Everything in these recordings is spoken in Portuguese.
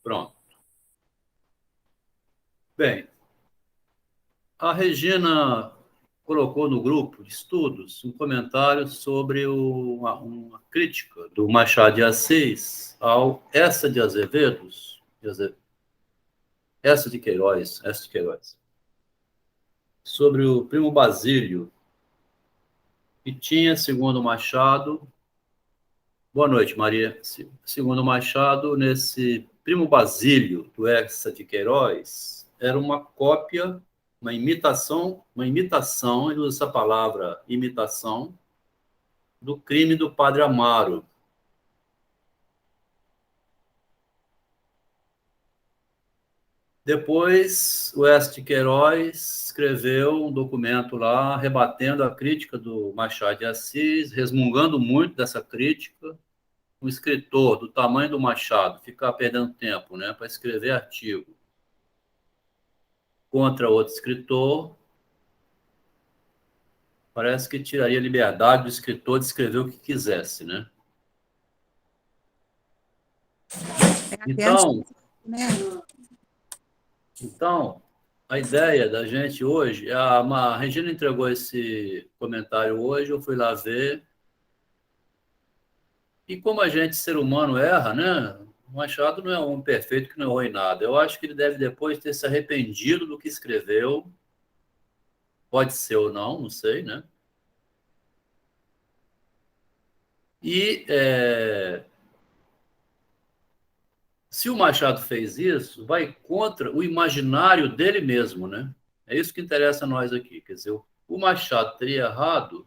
Pronto. Bem, a Regina colocou no grupo de estudos um comentário sobre uma crítica do Machado de Assis ao Essa de Azevedos, Essa de Queiroz, sobre o primo Basílio, que tinha, segundo Machado, boa noite, Maria, segundo Machado, nesse primo Basílio do Essa de Queiroz, era uma cópia, uma imitação, ele usa essa palavra imitação, do crime do Padre Amaro. Depois, o Oeste Queiroz escreveu um documento lá, rebatendo a crítica do Machado de Assis, resmungando muito dessa crítica. Um escritor do tamanho do Machado ficar perdendo tempo, né, para escrever artigo contra outro escritor, parece que tiraria a liberdade do escritor de escrever o que quisesse, né? Então, então, a ideia da gente hoje, a Regina entregou esse comentário hoje, eu fui lá ver, e como a gente, ser humano, erra, né? O Machado não é um perfeito que não errou em nada. Eu acho que ele deve depois ter se arrependido do que escreveu, pode ser ou não, não sei, né? E se o Machado fez isso, vai contra o imaginário dele mesmo, né? É isso que interessa a nós aqui. Quer dizer, o Machado teria errado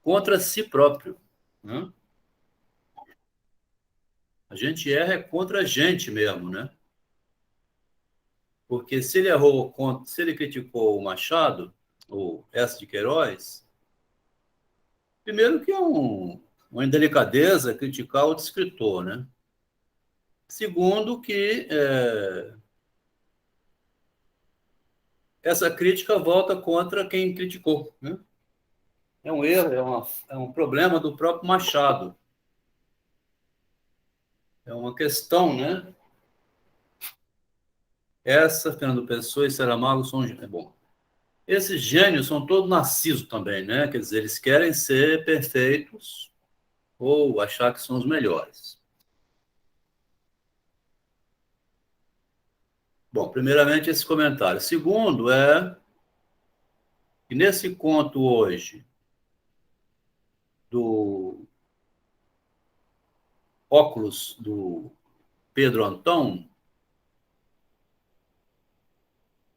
contra si próprio, né? A gente erra contra a gente mesmo, né? Porque se ele errou, se ele criticou o Machado, ou essa de Queiroz, primeiro que é uma indelicadeza criticar outro escritor, né? Segundo que essa crítica volta contra quem criticou, né? É um erro, é um problema do próprio Machado. É uma questão, né? Essa, Fernando Pessoa e Saramago são... Bom, esses gênios são todos narcisos também, né? Quer dizer, eles querem ser perfeitos ou achar que são os melhores. Bom, primeiramente esse comentário. Segundo que nesse conto hoje do óculos do Pedro Antão,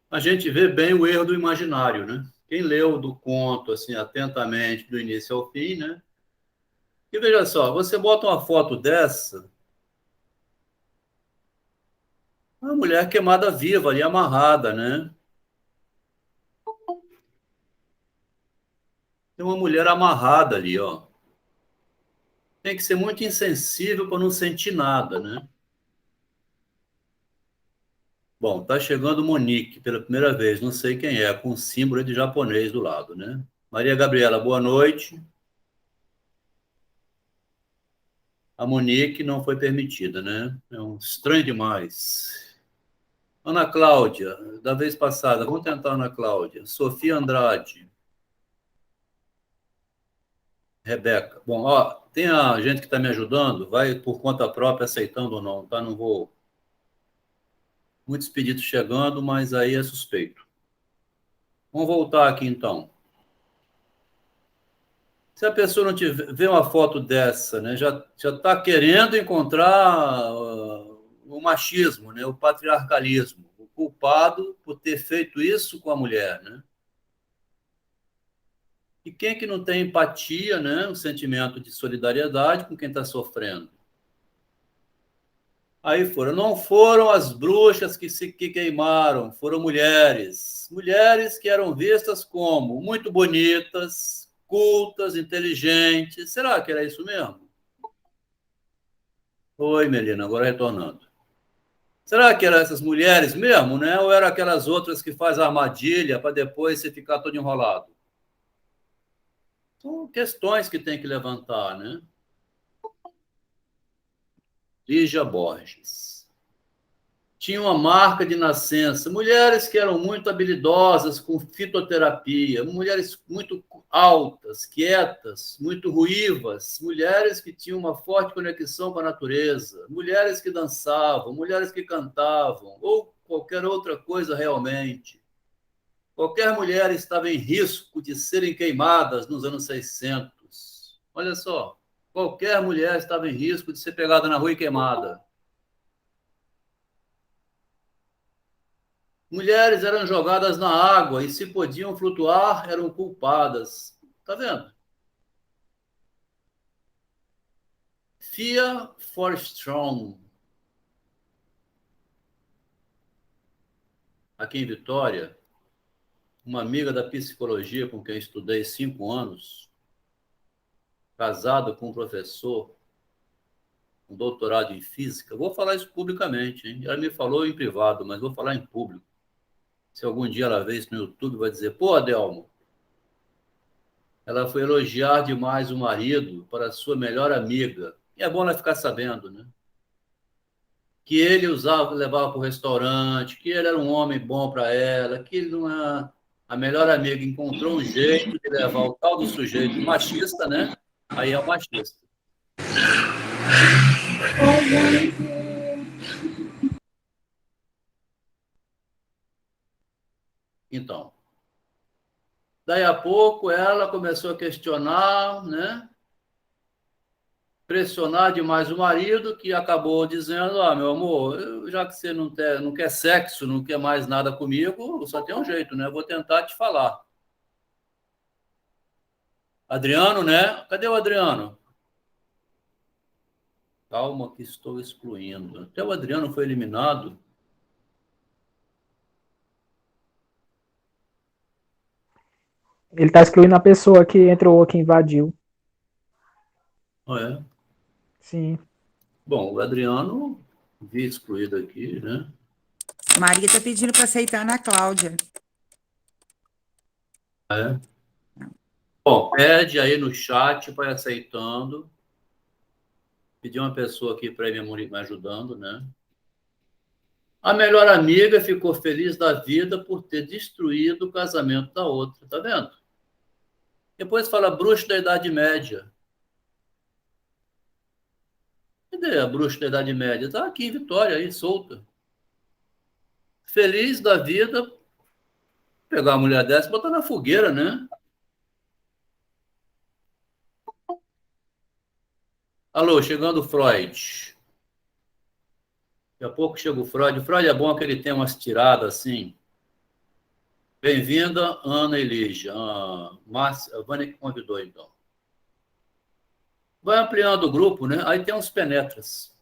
a gente vê bem o erro do imaginário, né? Quem leu do conto assim atentamente do início ao fim, né? E veja só, você bota uma foto dessa, uma mulher queimada viva ali, amarrada, né? Tem uma mulher amarrada ali, ó. Tem que ser muito insensível para não sentir nada, né? Bom, tá chegando Monique pela primeira vez, não sei quem é, com um símbolo de japonês do lado, né? Maria Gabriela, boa noite. A Monique não foi permitida, né? É um estranho demais. Ana Cláudia, da vez passada, vamos tentar Ana Cláudia. Sofia Andrade, Rebeca. Bom, ó, tem a gente que está me ajudando, vai por conta própria aceitando ou não, tá? Não vou. Muitos pedidos chegando, mas aí é suspeito. Vamos voltar aqui então. Se a pessoa não tiver, vê uma foto dessa, né, já está querendo encontrar o machismo, né, o patriarcalismo, o culpado por ter feito isso com a mulher, né? E quem é que não tem empatia, né, um sentimento de solidariedade com quem está sofrendo? Aí não foram as bruxas que queimaram, foram mulheres. Mulheres que eram vistas como muito bonitas, cultas, inteligentes. Será que era isso mesmo? Oi, Melina, agora retornando. Será que eram essas mulheres mesmo, né? Ou eram aquelas outras que faz armadilha para depois você ficar todo enrolado? São questões que tem que levantar, né? Lígia Borges. tinha uma marca de nascença, mulheres que eram muito habilidosas com fitoterapia, mulheres muito altas, quietas, muito ruivas, mulheres que tinham uma forte conexão com a natureza, mulheres que dançavam, mulheres que cantavam, ou qualquer outra coisa realmente. Qualquer mulher estava em risco de serem queimadas nos anos 600. Olha só, qualquer mulher estava em risco de ser pegada na rua e queimada. Mulheres eram jogadas na água e, se podiam flutuar, eram culpadas. Tá vendo? Fear for Strong. Aqui em Vitória, uma amiga da psicologia com quem estudei 5 anos, casada com um professor, um doutorado em física, vou falar isso publicamente, hein? Ela me falou em privado, mas vou falar em público. Se algum dia ela ver isso no YouTube, vai dizer, pô, Adelmo, ela foi elogiar demais o marido para sua melhor amiga. E é bom ela ficar sabendo, né? Que ele usava, levava para o restaurante, que ele era um homem bom para ela, que ele não é... A melhor amiga encontrou um jeito de levar o tal do sujeito machista, né? Aí é o machista. Então, daí a pouco ela começou a questionar, né? Pressionar demais o marido, que acabou dizendo, meu amor, já que você não quer sexo, não quer mais nada comigo, só tem um jeito, né? Eu vou tentar te falar. Adriano, né? Cadê o Adriano? Calma que estou excluindo. Até o Adriano foi eliminado. Ele tá excluindo a pessoa que entrou, que invadiu. Ah, é? Sim. Bom, o Adriano vi excluído aqui, né? Maria está pedindo para aceitar a Ana Cláudia. É. Bom, pede aí no chat, vai aceitando. Pedi uma pessoa aqui para ir me ajudando, né? A melhor amiga ficou feliz da vida por ter destruído o casamento da outra, tá vendo? Depois fala bruxo da Idade Média. Cadê a bruxa da Idade Média? Tá aqui em Vitória, aí, solta. Feliz da vida, pegar uma mulher dessa e botar na fogueira, né? Alô, chegando o Freud. Daqui a pouco chega o Freud. O Freud é bom que ele tem umas tiradas assim. Bem-vinda, Ana Elígia. Márcia, a Vânia que convidou, então. Vai ampliando o grupo, né? Aí tem uns penetras.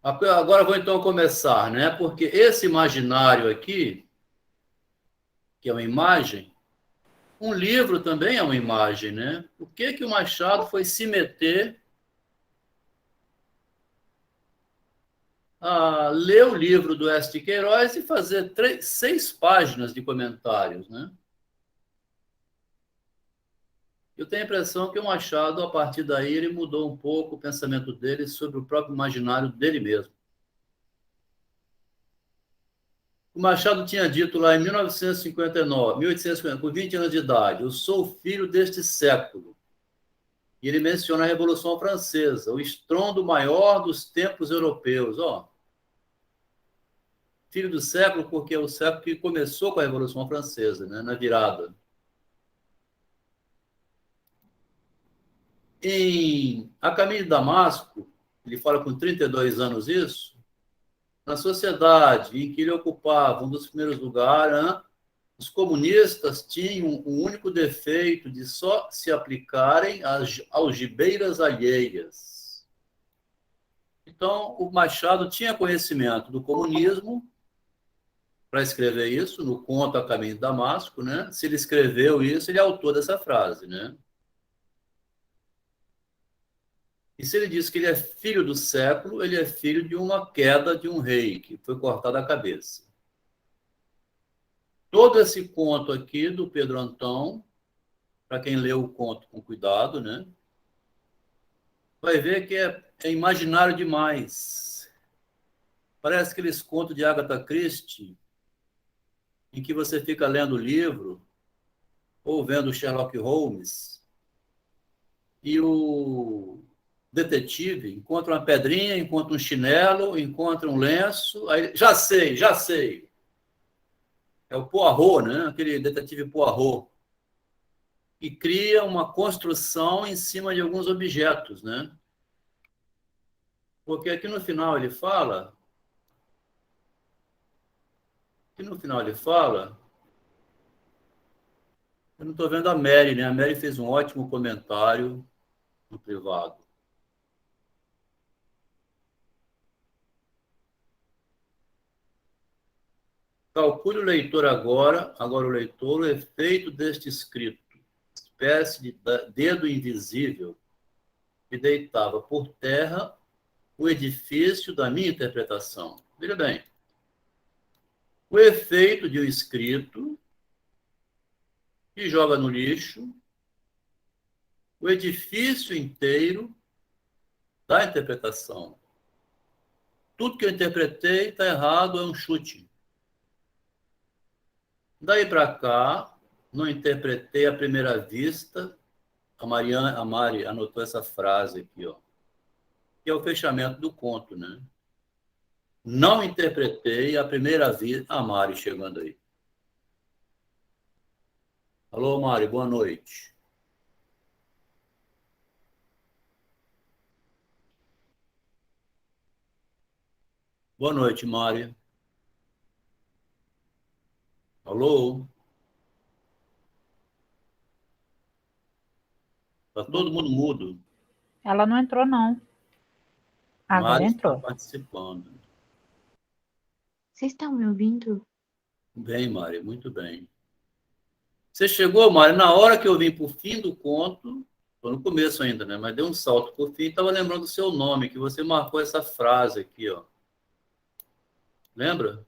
Agora vou então começar, né? Porque esse imaginário aqui, que é uma imagem, um livro também é uma imagem, né? Por que que o Machado foi se meter a ler o livro do Orestes de Queiroz e fazer 6 páginas de comentários, né? Eu tenho a impressão que o Machado, a partir daí, ele mudou um pouco o pensamento dele sobre o próprio imaginário dele mesmo. O Machado tinha dito lá em 1850, com 20 anos de idade, eu sou filho deste século. E ele menciona a Revolução Francesa, o estrondo maior dos tempos europeus. Filho do século, porque é o século que começou com a Revolução Francesa, né, na virada. Em A Caminho de Damasco, ele fala com 32 anos isso, na sociedade em que ele ocupava um dos primeiros lugares, os comunistas tinham um único defeito de só se aplicarem às algibeiras alheias. Então, o Machado tinha conhecimento do comunismo para escrever isso, no conto A Caminho de Damasco, né? Se ele escreveu isso, ele é autor dessa frase, né? E se ele diz que ele é filho do século, ele é filho de uma queda de um rei, que foi cortada a cabeça. Todo esse conto aqui do Pedro Antão, para quem leu o conto com cuidado, né? Vai ver que é imaginário demais. Parece aqueles contos de Agatha Christie, em que você fica lendo o livro, ou vendo Sherlock Holmes, e o detetive encontra uma pedrinha, encontra um chinelo, encontra um lenço, aí, já sei. É o Poirot, né? Aquele detetive Poirot, que cria uma construção em cima de alguns objetos, né? Porque aqui no final ele fala, eu não estou vendo a Mary, né? A Mary fez um ótimo comentário no privado. Calcule o leitor agora o leitor, o efeito deste escrito, espécie de dedo invisível que deitava por terra o edifício da minha interpretação. Veja bem, o efeito de um escrito que joga no lixo o edifício inteiro da interpretação. Tudo que eu interpretei está errado, é um chute. Daí para cá, não interpretei à primeira vista. A Mari anotou essa frase aqui, ó, que é o fechamento do conto, né? Não interpretei à primeira vista. A Mari chegando aí. Alô, Mari, boa noite. Boa noite, Mari. Alô? Está todo mundo mudo. Ela não entrou, não. Agora Mari está entrou. participando. Vocês estão me ouvindo? Bem, Mari, muito bem. Você chegou, Mari, na hora que eu vim por fim do conto, estou no começo ainda, né? Mas deu um salto por fim, estava lembrando do seu nome, que você marcou essa frase aqui, ó. Lembra?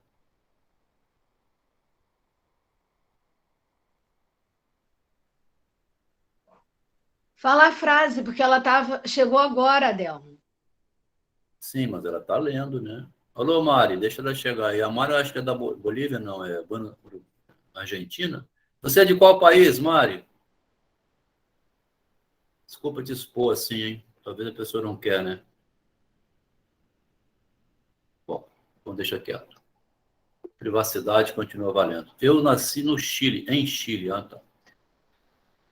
Fala a frase, porque ela chegou agora, Adelmo. Sim, mas ela está lendo, né? Alô, Mari, deixa ela chegar aí. A Mari, eu acho que é da Bolívia, não, é Argentina. Você é de qual país, Mari? Desculpa te expor assim, hein? Talvez a pessoa não quer, né? Bom, então deixa quieto. Privacidade continua valendo. Eu nasci no Chile, em Chile. Ah, tá.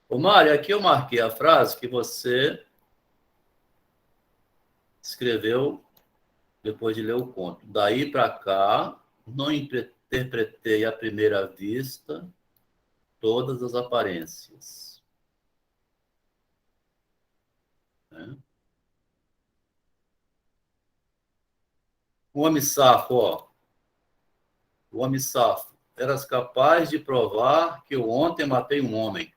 Ô, Mari, aqui eu marquei a frase que você escreveu depois de ler o conto. Daí para cá, não interpretei à primeira vista todas as aparências. Né? O homem safo, ó. O homem safo. Eras capaz de provar que eu ontem matei um homem.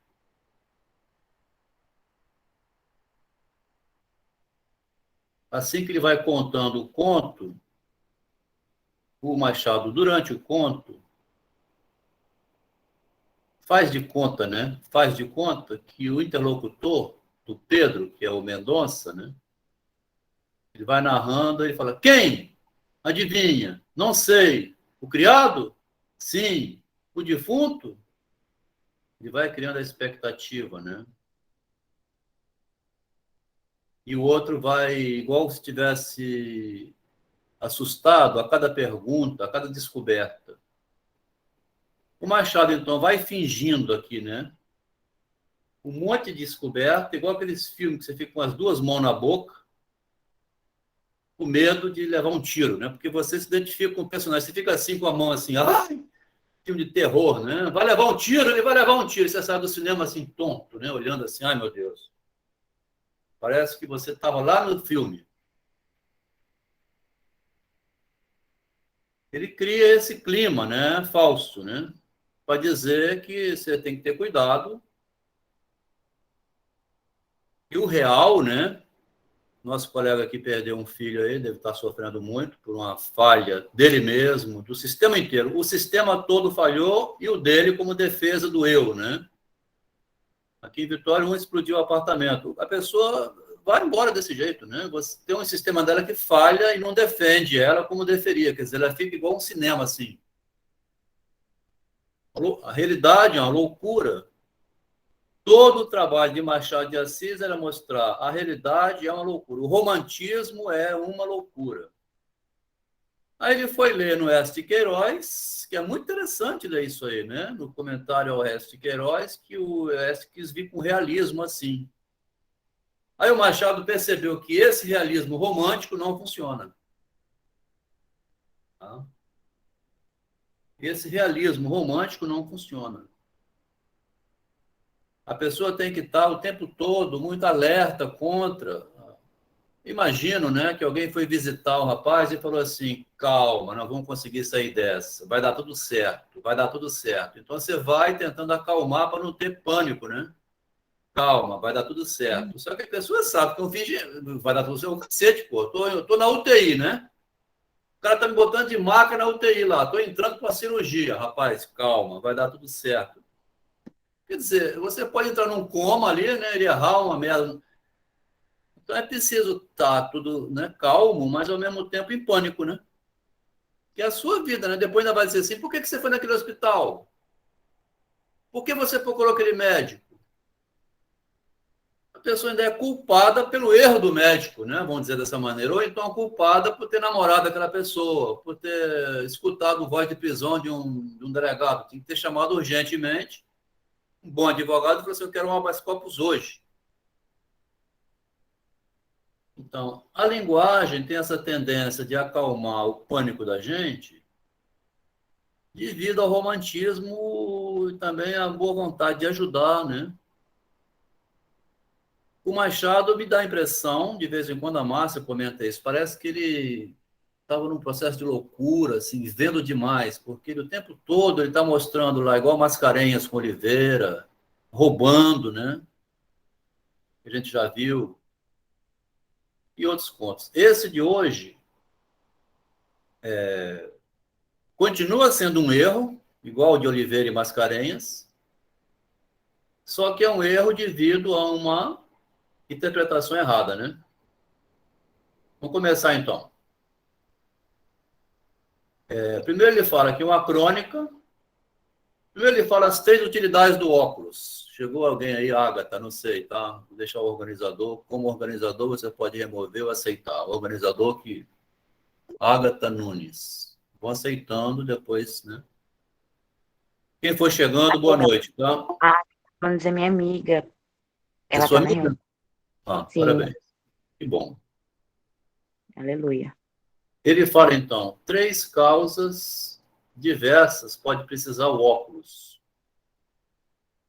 Assim que ele vai contando o conto, o Machado, durante o conto, faz de conta, né? Faz de conta que o interlocutor do Pedro, que é o Mendonça, né? Ele vai narrando, ele fala: quem? Adivinha? Não sei. O criado? Sim. O defunto? Ele vai criando a expectativa, né? E o outro vai, igual se estivesse assustado a cada pergunta, a cada descoberta. O Machado, então, vai fingindo aqui, né? Um monte de descoberta, igual aqueles filmes que você fica com as duas mãos na boca, com medo de levar um tiro, né? Porque você se identifica com o personagem, você fica assim com a mão assim, ai, filme de terror, né? Vai levar um tiro, ele vai levar um tiro. Você sai do cinema assim, tonto, né? Olhando assim, ai, meu Deus. Parece que você estava lá no filme. Ele cria esse clima, né? Falso, né? Para dizer que você tem que ter cuidado. E o real, né? Nosso colega aqui perdeu um filho aí, deve estar sofrendo muito por uma falha dele mesmo, do sistema inteiro. O sistema todo falhou e o dele como defesa do eu, né? Aqui em Vitória, um explodiu o apartamento. A pessoa vai embora desse jeito, né? Você tem um sistema dela que falha e não defende ela como deveria, quer dizer, ela fica igual um cinema, assim. A realidade é uma loucura. Todo o trabalho de Machado de Assis era mostrar a realidade é uma loucura. O romantismo é uma loucura. Aí ele foi ler no Orestes de Queiroz, que é muito interessante ler isso aí, né? No comentário ao Orestes de Queiroz, que o Orestes quis vir com realismo assim. Aí o Machado percebeu que esse realismo romântico não funciona. Tá? Esse realismo romântico não funciona. A pessoa tem que estar o tempo todo muito alerta contra. Imagino, né, que alguém foi visitar o rapaz e falou assim: calma, nós vamos conseguir sair dessa, vai dar tudo certo, vai dar tudo certo. Então você vai tentando acalmar para não ter pânico, né? Calma, vai dar tudo certo. Só que a pessoa sabe que eu finge, vai dar tudo certo, um cacete, pô. Eu tô na UTI, né? O cara tá me botando de maca na UTI lá, tô entrando para cirurgia. Rapaz, calma, vai dar tudo certo. Quer dizer, você pode entrar num coma ali, né? Ele errar uma merda. Então é preciso estar tudo, né, calmo, mas ao mesmo tempo em pânico, né? Que é a sua vida, né? Depois ainda vai dizer assim: por que você foi naquele hospital? Por que você procurou aquele médico? A pessoa ainda é culpada pelo erro do médico, né? Vamos dizer dessa maneira. Ou então culpada por ter namorado aquela pessoa, por ter escutado voz de prisão de um delegado. Tem que ter chamado urgentemente um bom advogado e falou assim: eu quero um habeas corpus hoje. Então, a linguagem tem essa tendência de acalmar o pânico da gente devido ao romantismo e também à boa vontade de ajudar, né? O Machado me dá a impressão, de vez em quando a Márcia comenta isso, parece que ele estava num processo de loucura, assim, vendo demais, porque ele, o tempo todo ele está mostrando lá, igual Mascarenhas com Oliveira, roubando, né? A gente já viu. E outros contos. Esse de hoje continua sendo um erro, igual o de Oliveira e Mascarenhas, só que é um erro devido a uma interpretação errada, né? Vamos começar, então. Primeiro ele fala que uma crônica. Primeiro ele fala as 3 utilidades do óculos. Chegou alguém aí, Ágata, não sei, tá? Vou deixar o organizador. Como organizador, você pode remover ou aceitar. O organizador que... Ágata Nunes. Vão aceitando depois, né? Quem for chegando, boa noite, tá? Vamos dizer minha amiga. É Ela sua tá na amiga? reunião. Sim. Parabéns. Que bom. Aleluia. Ele fala, então, 3 causas diversas pode precisar o óculos.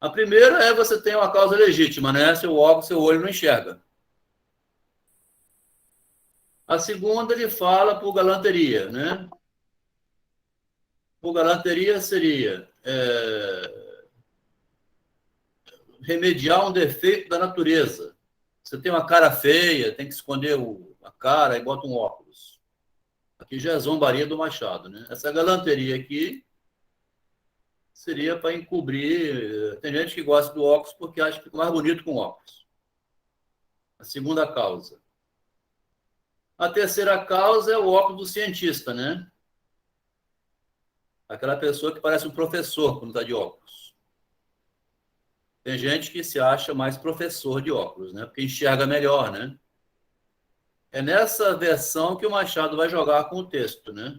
A primeira é você tem uma causa legítima, né? Seu óculos, seu olho não enxerga. A segunda, ele fala por galanteria, né? Por galanteria seria remediar um defeito da natureza. Você tem uma cara feia, tem que esconder a cara e bota um óculos. Aqui já é zombaria do Machado, né? Essa galanteria aqui seria para encobrir. Tem gente que gosta do óculos porque acha que fica mais bonito com óculos. A segunda causa. A terceira causa é o óculos do cientista, né? Aquela pessoa que parece um professor quando está de óculos. Tem gente que se acha mais professor de óculos, né? Porque enxerga melhor, né? É nessa versão que o Machado vai jogar com o texto, né?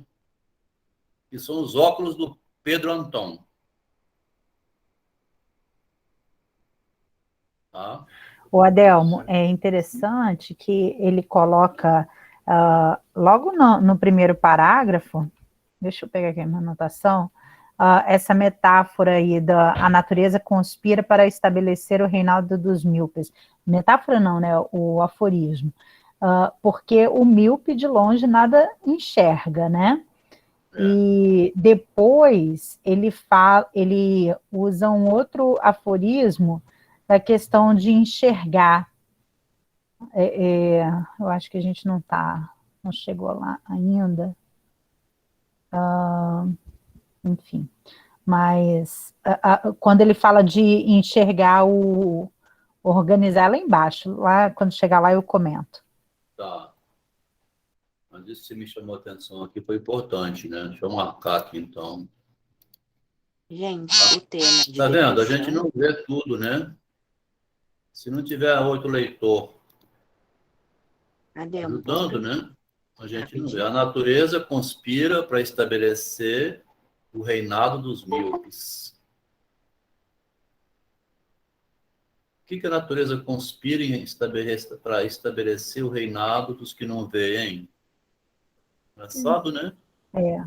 Que são os óculos do Pedro Antão. Tá? O Adelmo, é interessante que ele coloca logo no primeiro parágrafo, deixa eu pegar aqui a minha anotação, essa metáfora aí a natureza conspira para estabelecer o reinado dos míopes. Metáfora não, né? O aforismo. Porque o míope de longe nada enxerga, né? E depois ele usa um outro aforismo da questão de enxergar. Eu acho que a gente não chegou lá ainda. Enfim, mas quando ele fala de enxergar o organizar lá embaixo. Lá, quando chegar lá, eu comento. Tá. Mas isso que me chamou a atenção aqui foi importante, né? Deixa eu marcar aqui, então. Gente, o tema de Tá vendo? A depressão- gente não vê tudo, né? Se não tiver outro leitor Adelmo, ajudando, posso né? A gente não vê. rapidinho? A natureza conspira para estabelecer o reinado dos míopes. O que a natureza conspira para estabelecer o reinado dos que não veem? Engraçado, né? É.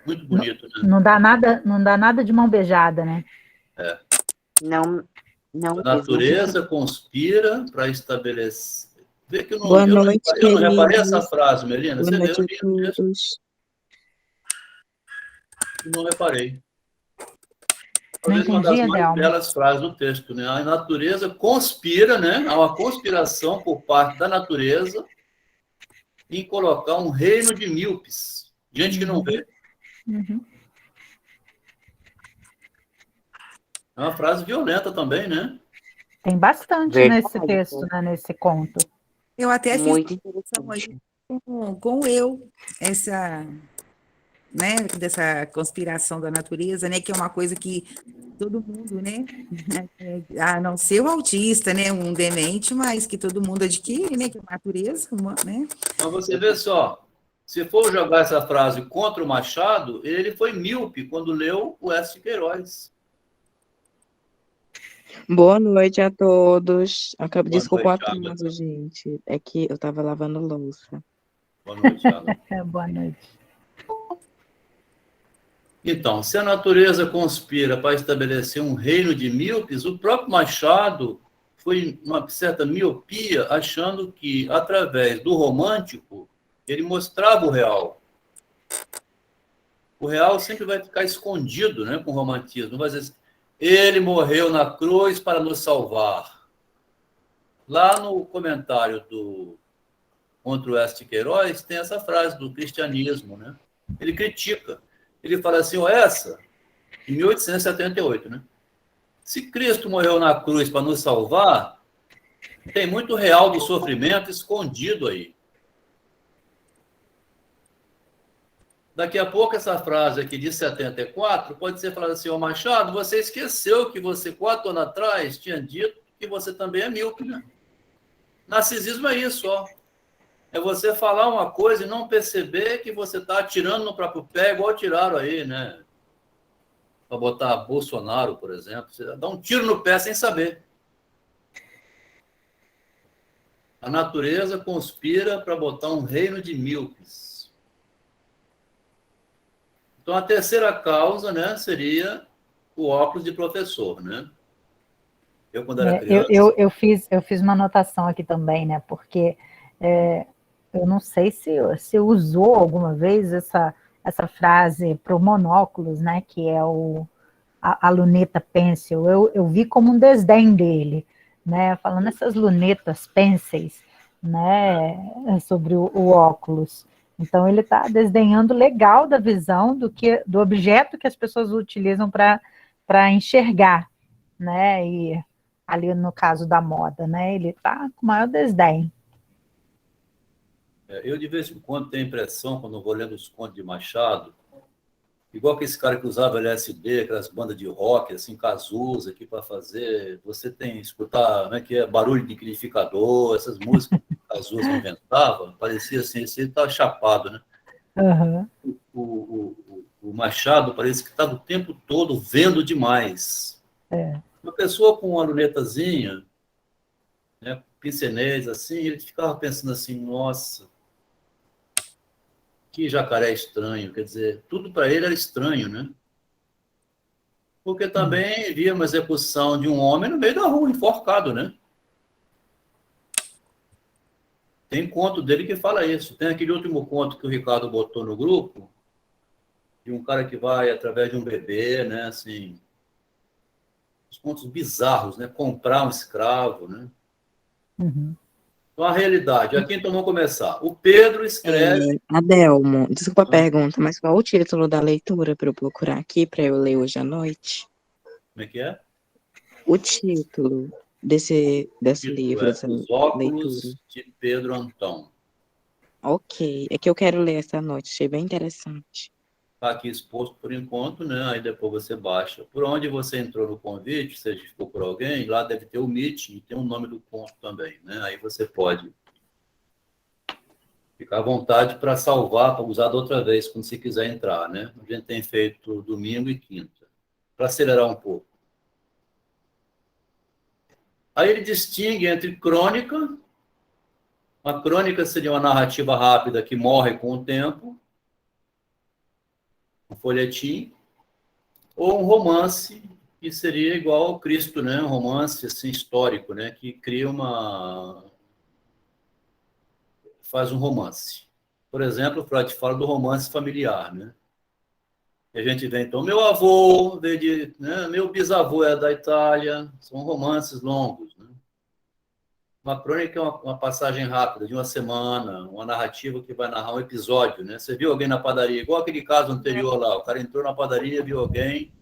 Muito bonito, né? Não dá nada de mão beijada, né? Não, não A mesmo. natureza conspira para estabelecer. Vê que Boa noite, eu não reparei essa queridos. frase, Melina. Boa Você vê, noite eu a li o texto todos. e não reparei. Não Talvez uma das entendi, mais Adelmo. belas frases do texto, né? A natureza conspira, né? Há uma conspiração por parte da natureza em colocar um reino de míopes, gente que não vê. Uhum. É uma frase violenta também, né? Tem bastante Verdade. nesse texto, né, nesse conto. Eu até fiz Muito conexão aí interessante. com eu, essa, né, dessa conspiração da natureza, né, que é uma coisa que todo mundo, né, a não ser o autista, né, um demente, mas que todo mundo adquire, né, que é a natureza, né. Mas você vê só, se for jogar essa frase contra o Machado, ele foi míope quando leu o S. de Queiroz. Boa noite a todos. Desculpa o noite, atraso, Agatha. gente. É que eu tava lavando louça. Boa noite, Agatha. Boa noite. Então, se a natureza conspira para estabelecer um reino de míopes, o próprio Machado foi uma certa miopia, achando que, através do romântico, ele mostrava o real. O real sempre vai ficar escondido, né, com o romantismo. Não vai dizer, ele morreu na cruz para nos salvar. Lá no comentário do contra o S. de Queiroz, tem essa frase do cristianismo, né? Ele critica. Ele fala assim, essa, em 1878, né? Se Cristo morreu na cruz para nos salvar, tem muito real do sofrimento escondido aí. Daqui a pouco, essa frase aqui de 74 pode ser falada assim, Machado, você esqueceu que você, 4 anos atrás, tinha dito que você também é míope, né? Narcisismo é isso, ó. É você falar uma coisa e não perceber que você está atirando no próprio pé, igual tiraram aí, né? Para botar Bolsonaro, por exemplo. Você dá um tiro no pé sem saber. A natureza conspira para botar um reino de míopes. Então, a terceira causa, né, seria o óculos de professor, né? Eu, quando era criança... Eu fiz uma anotação aqui também, né? Porque eu não sei se usou alguma vez essa frase para o monóculos, né? Que é a luneta pencil. Eu vi como um desdém dele, né? Falando essas lunetas pencils, né? Sobre o óculos. Então ele está desdenhando legal da visão do objeto que as pessoas utilizam para enxergar, né? E ali no caso da moda, né? Ele está com o maior desdém. Eu, de vez em quando, tenho a impressão, quando eu vou lendo os contos de Machado, igual que esse cara que usava LSD, aquelas bandas de rock, assim, Cazuza, aqui para fazer, você tem escutar, como é que é, barulho de liquidificador, essas músicas que Cazuza inventava, parecia assim, esse tá chapado, né? Uhum. O Machado parece que estava o tempo todo vendo demais. Uma pessoa com uma lunetazinha, né, pincenês, assim, ele ficava pensando assim, nossa, que jacaré estranho, quer dizer, tudo para ele era estranho, né? Porque também via uma execução de um homem no meio da rua, enforcado, né? Tem conto dele que fala isso. Tem aquele último conto que o Ricardo botou no grupo, de um cara que vai através de um bebê, né, assim, os contos bizarros, né? Comprar um escravo, né? Uhum. Então, a realidade. Aqui, então, vamos começar. O Pedro escreve... Adelmo, desculpa a pergunta, mas qual o título da leitura para eu procurar aqui, para eu ler hoje à noite? Como é que é? O título. desse Título livro, é dessa Os leitura? Óculos de Pedro Antão. Ok, é que eu quero ler essa noite, achei bem interessante. Está aqui exposto por enquanto, né? Aí depois você baixa. Por onde você entrou no convite, se for por alguém, lá deve ter o Meet e tem o nome do conto também, né? Aí você pode ficar à vontade para salvar, para usar da outra vez, quando você quiser entrar, né? A gente tem feito domingo e quinta, para acelerar um pouco. Aí ele distingue entre crônica. Uma crônica seria uma narrativa rápida que morre com o tempo, um folhetim, ou um romance, que seria igual ao Cristo, né? Um romance assim, histórico, né? Que cria faz um romance. Por exemplo, Freud fala do romance familiar, né? E a gente vê, então, meu avô veio de... Né? Meu bisavô é da Itália. São romances longos, né? Uma crônica é uma passagem rápida, de uma semana, uma narrativa que vai narrar um episódio, né? Você viu alguém na padaria, igual aquele caso anterior lá, o cara entrou na padaria, viu alguém...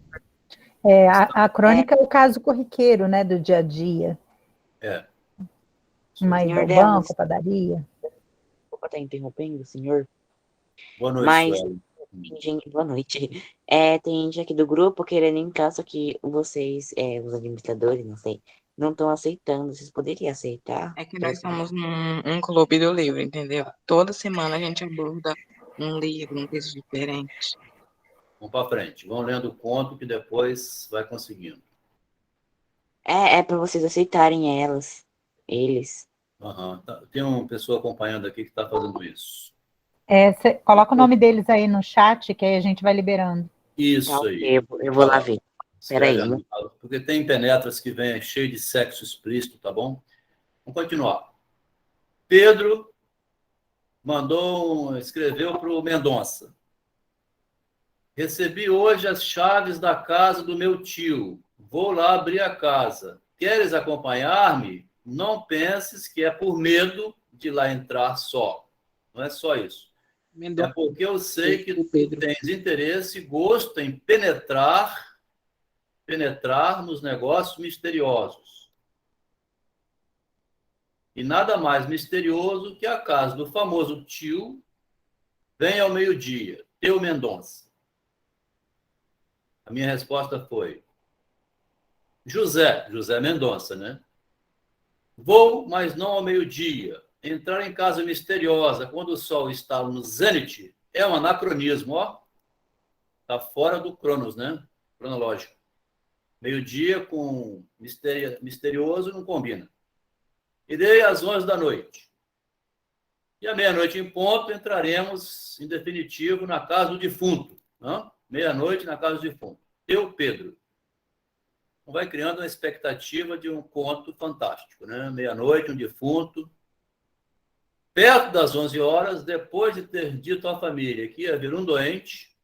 A crônica é o caso corriqueiro, né, do dia a dia. Mas Senhor ao Delos, banco, padaria. desculpa estar interrompendo, senhor, Boa noite, mas Sueli. tem gente, boa noite. Tem gente aqui do grupo querendo em caso que vocês, os administradores, não sei, não estão aceitando. Vocês poderiam aceitar? É que nós somos um clube do livro, entendeu? Toda semana a gente aborda um livro, um texto diferente. Vamos para frente. Vão lendo o conto que depois vai conseguindo. É para vocês aceitarem eles. Uhum. Tem uma pessoa acompanhando aqui que está fazendo isso. Coloca o nome deles aí no chat, que aí a gente vai liberando. Isso Tá, aí. eu vou lá ver. Escreve Peraí. porque tem penetras que vêm cheio de sexo explícito, tá bom? Vamos continuar. Pedro escreveu para o Mendonça. Recebi hoje as chaves da casa do meu tio. Vou lá abrir a casa. Queres acompanhar-me? Não penses que é por medo de lá entrar só. Não é só isso. É porque eu sei que tu tens interesse e gosto em penetrar nos negócios misteriosos. E nada mais misterioso que a casa do famoso tio vem ao meio-dia, teu Mendonça. A minha resposta foi José Mendonça, né? Vou, mas não ao meio-dia. Entrar em casa misteriosa quando o sol está no zênite é um anacronismo, ó. Está fora do cronos, né? Cronológico. Meio-dia com misterioso não combina. Irei às 11 da noite. E à meia-noite em ponto entraremos, em definitivo, na casa do defunto. Meia-noite na casa do defunto. Eu, Pedro. Vai criando uma expectativa de um conto fantástico, né? Meia-noite, um defunto. Perto das 11 horas, depois de ter dito à família que ia haver um doente,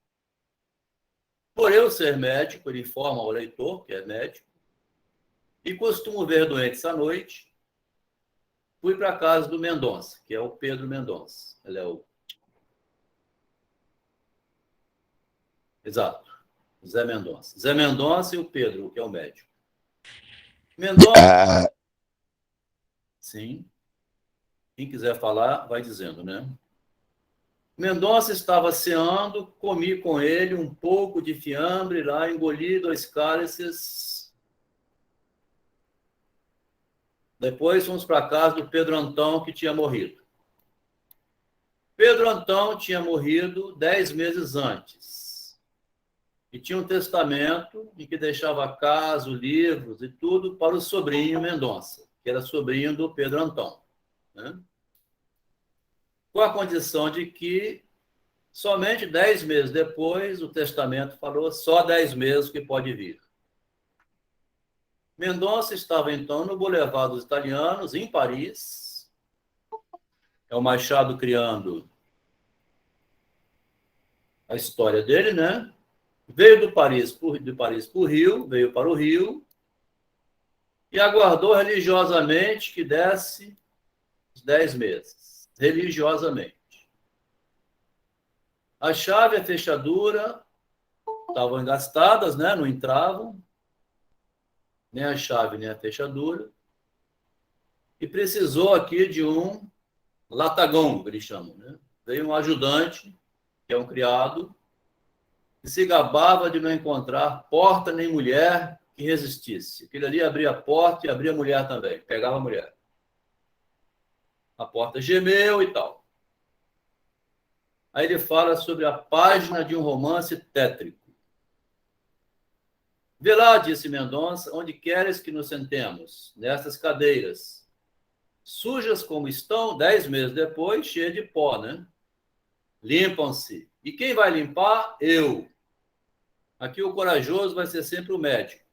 por eu ser médico, ele informa ao leitor, que é médico, e costumo ver doentes à noite, fui para a casa do Mendonça, que é o Pedro Mendonça. Ele é o... Exato. Zé Mendonça. Zé Mendonça e o Pedro, que é o médico. Mendonça... Sim. Quem quiser falar, vai dizendo, né? Mendonça estava ceando, comi com ele um pouco de fiambre lá, engoli 2 cálices. Depois fomos para a casa do Pedro Antão, que tinha morrido. Pedro Antão tinha morrido 10 meses antes. E tinha um testamento em que deixava casa, livros e tudo para o sobrinho Mendonça, que era sobrinho do Pedro Antão, né? Com a condição de que somente 10 meses depois o testamento falou só 10 meses que pode vir. Mendonça estava então no Boulevard dos Italianos, em Paris. É o Machado criando a história dele, né? Veio de Paris para o Rio, veio para o Rio e aguardou religiosamente que desse os 10 meses. Religiosamente. A chave e a fechadura estavam engastadas, né? Não entravam, nem a chave, nem a fechadura. e precisou aqui de um latagão, que eles chamam, né? Veio um ajudante, que é um criado, que se gabava de não encontrar porta nem mulher que resistisse. Aquele ali abria a porta e abria a mulher também, pegava a mulher. A porta gemeu e tal. Aí ele fala sobre a página de um romance tétrico. Vê lá, disse Mendonça, onde queres que nos sentemos, nestas cadeiras, sujas como estão, 10 meses depois, cheias de pó, né? Limpam-se. E quem vai limpar? Eu. Aqui o corajoso vai ser sempre o médico,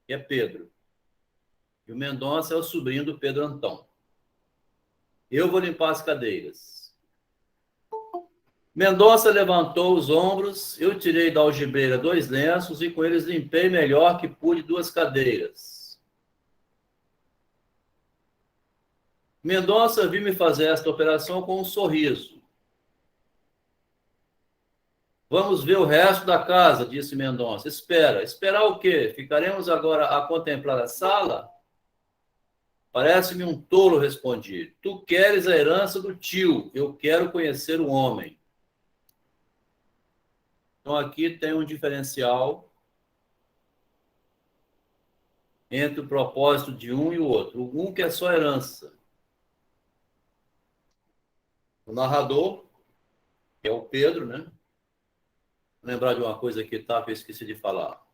que é Pedro. E o Mendonça é o sobrinho do Pedro Antão. Eu vou limpar as cadeiras. Mendonça levantou os ombros, eu tirei da algibeira 2 lenços e com eles limpei melhor que pude 2 cadeiras. Mendonça viu me fazer esta operação com um sorriso. Vamos ver o resto da casa, disse Mendonça. Espera. Esperar o quê? Ficaremos agora a contemplar a sala? Parece-me um tolo, respondi. Tu queres a herança do tio, eu quero conhecer o homem. Então, aqui tem um diferencial entre o propósito de um e o outro. Um que é só herança. O narrador, que é o Pedro, né? Vou lembrar de uma coisa que eu esqueci de falar.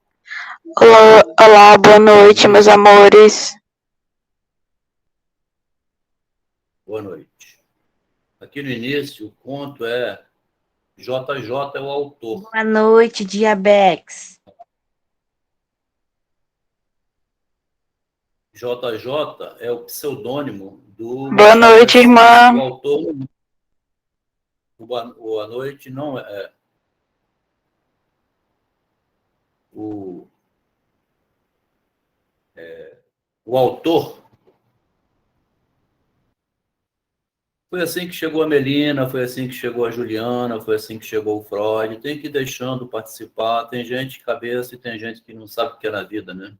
Olá, boa noite, meus amores. Boa noite. Aqui no início, o conto é JJ é o autor. Boa noite, Diabex. JJ é o pseudônimo do... Boa noite, irmã. O autor... Boa noite não é... O autor... Foi assim que chegou a Melina, foi assim que chegou a Juliana, foi assim que chegou o Freud. Tem que ir deixando participar. Tem gente de cabeça e tem gente que não sabe o que é na vida, né?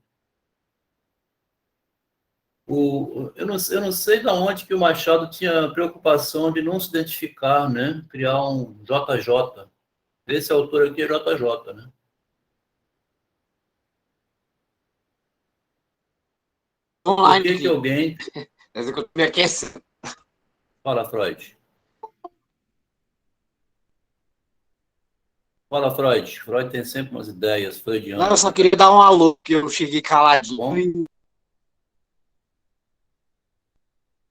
Eu não sei de onde que o Machado tinha preocupação de não se identificar, né? Criar um JJ. Esse autor aqui é JJ, né? Por que alguém... Mas eu me aquecendo. Fala, Freud. Fala, Freud. Freud tem sempre umas ideias freudianas. Não, eu só queria dar um alô, que eu cheguei caladinho. Bom?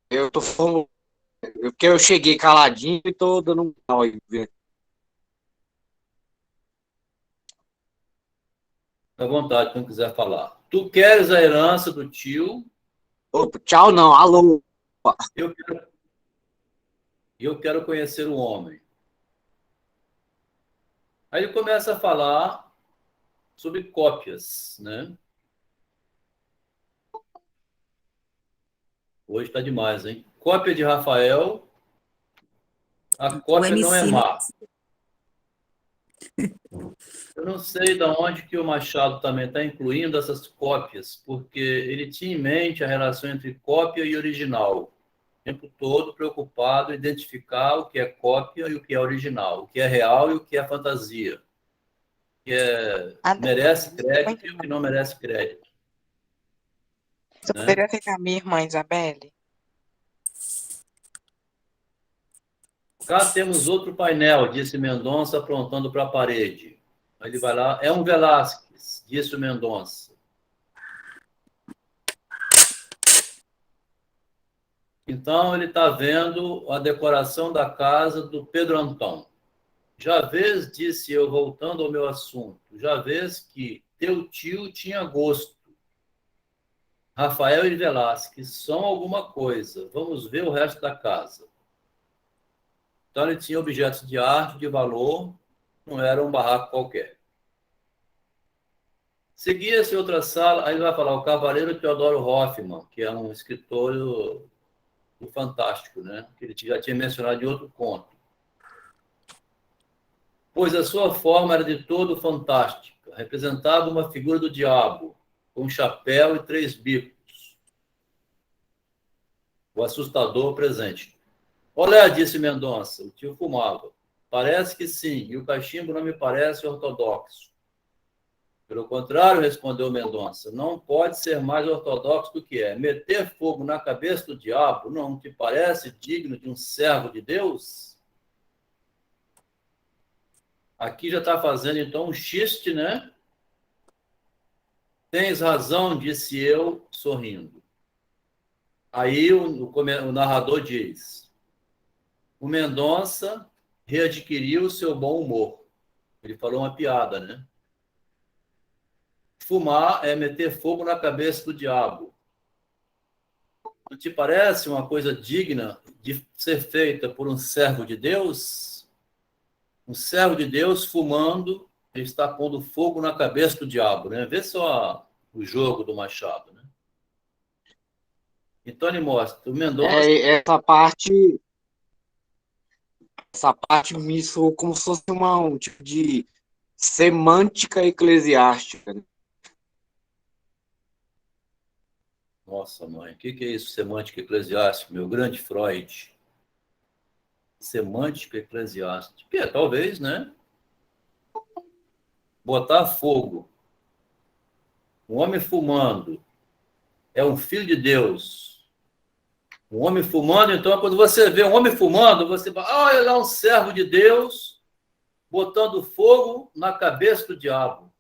Eu tô falando... Porque eu cheguei caladinho e tô dando um pau aí. Fica à vontade, quem quiser falar. Tu queres a herança do tio? Opa, tchau não, alô. Eu quero conhecer o homem. Aí ele começa a falar sobre cópias, né? Hoje está demais, hein? Cópia de Rafael. A cópia não é má. Eu não sei de onde que o Machado também está incluindo essas cópias, porque ele tinha em mente a relação entre cópia e original. O tempo todo preocupado em identificar o que é cópia e o que é original, o que é real e o que é fantasia, o que merece crédito e o que não merece crédito. Você poderia aceitar a minha irmã, Isabelle? Cá temos outro painel, disse Mendonça, apontando para a parede. Aí ele vai lá, é um Velázquez, disse o Mendonça. Então, ele está vendo a decoração da casa do Pedro Antão. Já vês, disse eu, voltando ao meu assunto, já vês que teu tio tinha gosto. Rafael e Velázquez são alguma coisa. Vamos ver o resto da casa. Então, ele tinha objetos de arte, de valor, não era um barraco qualquer. Seguia-se outra sala, aí ele vai falar o Cavaleiro Teodoro Hoffmann, que é um escritor do Fantástico, né? Que ele já tinha mencionado em outro conto. Pois a sua forma era de todo fantástica, representava uma figura do diabo, com um chapéu e 3 bicos. o assustador presente. Olé, disse Mendonça, o tio fumava. Parece que sim, e o cachimbo não me parece ortodoxo. Pelo contrário, respondeu Mendonça, não pode ser mais ortodoxo do que é. Meter fogo na cabeça do diabo não te parece digno de um servo de Deus? Aqui já está fazendo, então, um xiste, né? Tens razão, disse eu, sorrindo. Aí o narrador diz, o Mendonça readquiriu o seu bom humor. Ele falou uma piada, né? Fumar é meter fogo na cabeça do diabo. Não te parece uma coisa digna de ser feita por um servo de Deus? Um servo de Deus fumando, ele está pondo fogo na cabeça do diabo, né? Vê só o jogo do Machado, né? Então ele mostra, o Mendonça... Essa parte me soou como se fosse um tipo de semântica eclesiástica, né? Nossa, mãe, o que é isso, semântica eclesiástica? Meu grande Freud. Semântica eclesiástica. Talvez, né? Botar fogo. Um homem fumando é um filho de Deus. Um homem fumando, então, quando você vê um homem fumando, você fala, olha lá um servo de Deus botando fogo na cabeça do diabo.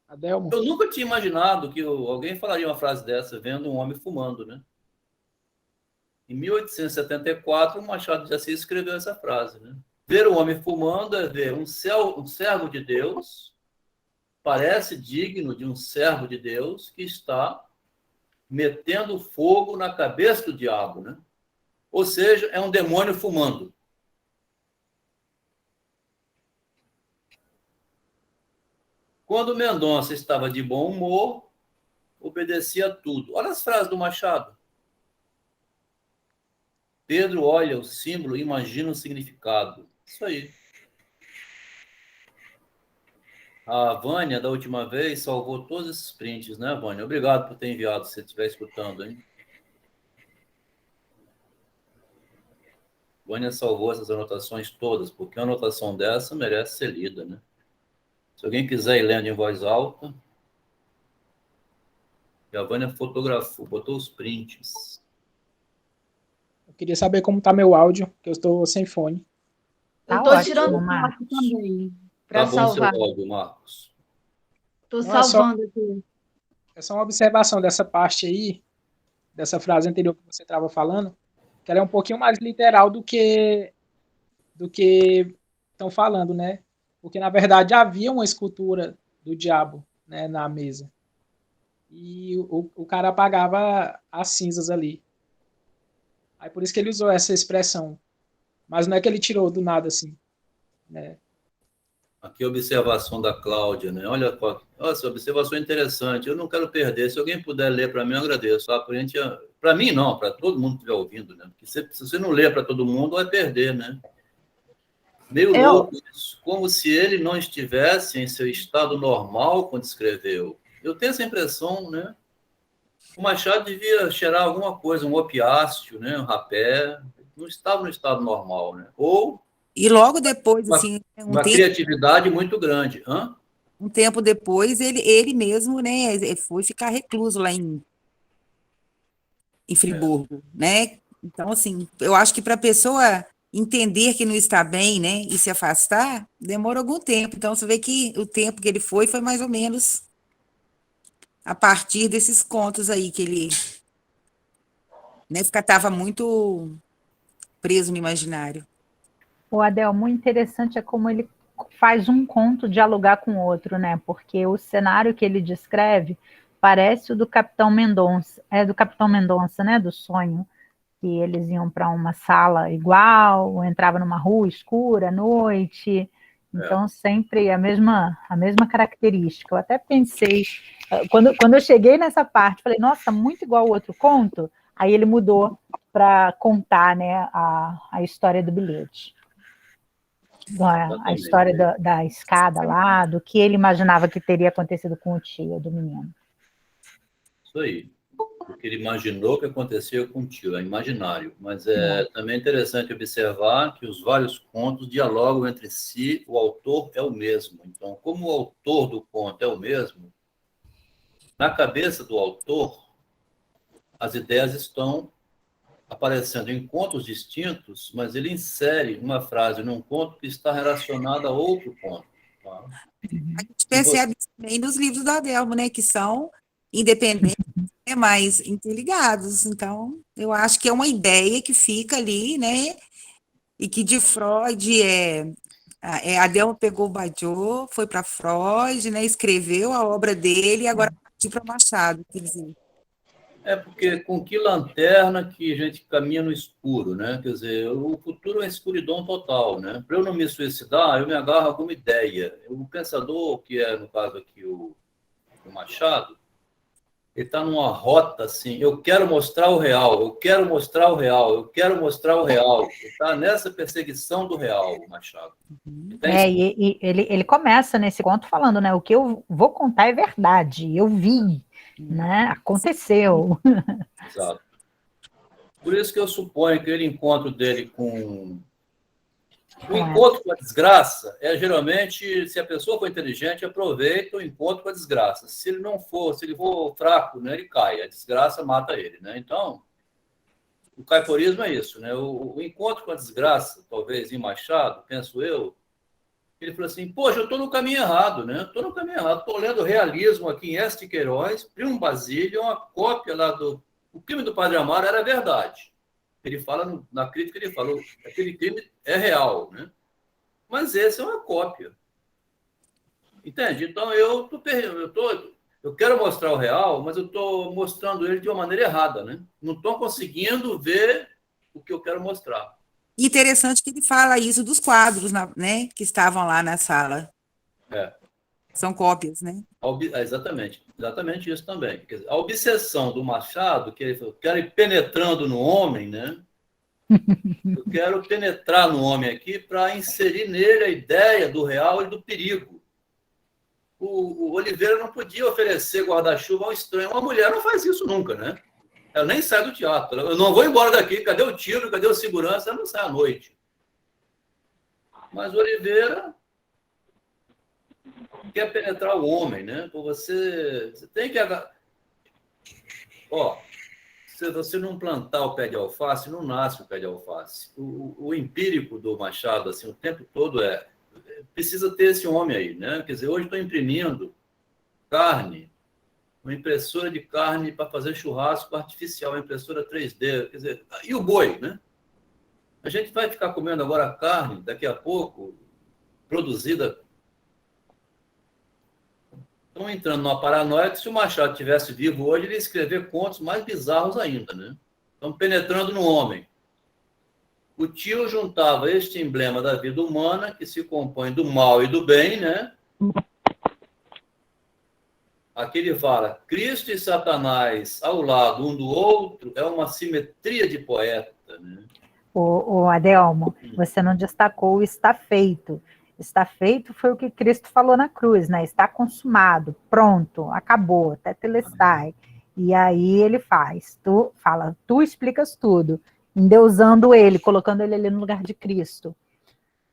Adelmo. Eu nunca tinha imaginado que alguém falaria uma frase dessa vendo um homem fumando, né? Em 1874, o Machado de Assis escreveu essa frase, né? Ver um homem fumando é ver um servo de Deus, parece digno de um servo de Deus que está metendo fogo na cabeça do diabo, né? Ou seja, é um demônio fumando. Quando Mendonça estava de bom humor, obedecia a tudo. Olha as frases do Machado. Pedro olha o símbolo e imagina o significado. Isso aí. A Vânia, da última vez, salvou todos esses prints, né, Vânia? Obrigado por ter enviado, se você estiver escutando, hein? Vânia salvou essas anotações todas, porque uma anotação dessa merece ser lida, né? Se alguém quiser ir lendo em voz alta... E a Vânia fotografou, botou os prints. Eu queria saber como tá meu áudio, que eu estou sem fone. Eu Tá tô ótimo, tirando foto Marcos. também, Tá para bom salvar. seu áudio, Marcos. Tô Não, é só- salvando aqui. É só uma observação dessa parte aí, dessa frase anterior que você estava falando, que ela é um pouquinho mais literal do que estão falando, né? Porque, na verdade, havia uma escultura do diabo, né, na mesa. E o cara apagava as cinzas ali. Aí por isso que ele usou essa expressão. Mas não é que ele tirou do nada, assim, né? Aqui a observação da Cláudia, né? Olha, nossa, observação interessante. Eu não quero perder. Se alguém puder ler para mim, eu agradeço. Tá? Para mim, não, para todo mundo que estiver ouvindo, né? Porque se você não ler para todo mundo, vai perder, né? Meio louco isso. Como se ele não estivesse em seu estado normal quando escreveu. Eu tenho essa impressão, né? O Machado devia cheirar alguma coisa, um opiáceo, né? Um rapé. Não estava no estado normal, né? Ou E logo depois, assim, uma criatividade muito grande. Hã? um tempo depois, ele mesmo, né, ele foi ficar recluso lá em Friburgo, né? Então, assim, eu acho que para a pessoa entender que não está bem, né, e se afastar, demora algum tempo. Então, você vê que o tempo que ele foi mais ou menos a partir desses contos aí que ele, né, estava muito preso no imaginário. O Adel, muito interessante é como ele faz um conto dialogar com o outro, né? Porque o cenário que ele descreve parece o do Capitão Mendonça, do Capitão Mendonça, né? Do sonho, que eles iam para uma sala igual, entrava numa rua escura à noite, então sempre a mesma característica. Eu até pensei, quando eu cheguei nessa parte, falei, nossa, muito igual ao outro conto, aí ele mudou para contar, né, a história do bilhete. A história da escada lá, do que ele imaginava que teria acontecido com o tio do menino. Isso aí. porque ele imaginou que acontecia com o tio, é imaginário. Mas é também interessante observar que os vários contos dialogam entre si, o autor é o mesmo. Então, como o autor do conto é o mesmo, na cabeça do autor, as ideias estão aparecendo em contos distintos, mas ele insere uma frase num conto que está relacionada a outro conto. Tá? A gente percebe isso também nos livros do Adelmo, né, que são independentes, né, mas interligados. Então, eu acho que é uma ideia que fica ali, né, e que de Freud Adelmo pegou o Badiou, foi para Freud, né, escreveu a obra dele e agora partiu para Machado, quer dizer. É porque com que lanterna que a gente caminha no escuro, né? Quer dizer, o futuro é uma escuridão total, né? Para eu não me suicidar, eu me agarro a alguma ideia. O pensador, que é, no caso aqui, o Machado, ele está numa rota assim, eu quero mostrar o real, eu quero mostrar o real, eu quero mostrar o real. Ele está nessa perseguição do real, o Machado. E ele começa nesse conto falando, né? O que eu vou contar é verdade, eu vi, né? Aconteceu. Exato. Por isso que eu suponho que aquele encontro dele com... O encontro com a desgraça é geralmente, se a pessoa for inteligente, aproveita o encontro com a desgraça. Se ele não for, se ele for fraco, né, ele cai. A desgraça mata ele, né? Então, o caiporismo é isso, né? O encontro com a desgraça, talvez em Machado, penso eu, ele falou assim, poxa, eu estou no caminho errado, né? Estou no caminho errado. Estou lendo realismo aqui em Este Queiroz, Primo Basílio, uma cópia lá do... O crime do Padre Amaro era verdade. Ele fala, na crítica, ele falou, aquele crime é real, né? Mas esse é uma cópia. Entende? Então, eu quero mostrar o real, mas eu estou mostrando ele de uma maneira errada, né? Não estou conseguindo ver o que eu quero mostrar. Interessante que ele fala isso dos quadros, né, que estavam lá na sala. São cópias, né? Exatamente isso também. Quer dizer, a obsessão do Machado, que ele falou, quero ir penetrando no homem, né? Eu quero penetrar no homem aqui para inserir nele a ideia do real e do perigo. O Oliveira não podia oferecer guarda-chuva a um estranho. Uma mulher não faz isso nunca, né? Ela nem sai do teatro. Eu não vou embora daqui. Cadê o tiro? Cadê o segurança? Ela não sai à noite. Mas o Oliveira quer penetrar o homem, né? Você tem que... Se você não plantar o pé de alface, não nasce o pé de alface. O empírico do Machado, assim, o tempo todo precisa ter esse homem aí, né? Quer dizer, hoje estou imprimindo carne, uma impressora de carne para fazer churrasco artificial, uma impressora 3D, quer dizer, e o boi, né? A gente vai ficar comendo agora carne, daqui a pouco, produzida. Estão entrando numa paranoia que se o Machado tivesse vivo hoje, ele ia escrever contos mais bizarros ainda, né? Estão penetrando no homem. O tio juntava este emblema da vida humana, que se compõe do mal e do bem, né? Aqui ele fala, Cristo e Satanás ao lado um do outro é uma simetria de poeta, né? O Adelmo, você não destacou o está feito. Está feito foi o que Cristo falou na cruz, né? Está consumado, pronto, acabou, tetelestai. E aí ele tu explicas tudo, endeusando ele, colocando ele ali no lugar de Cristo.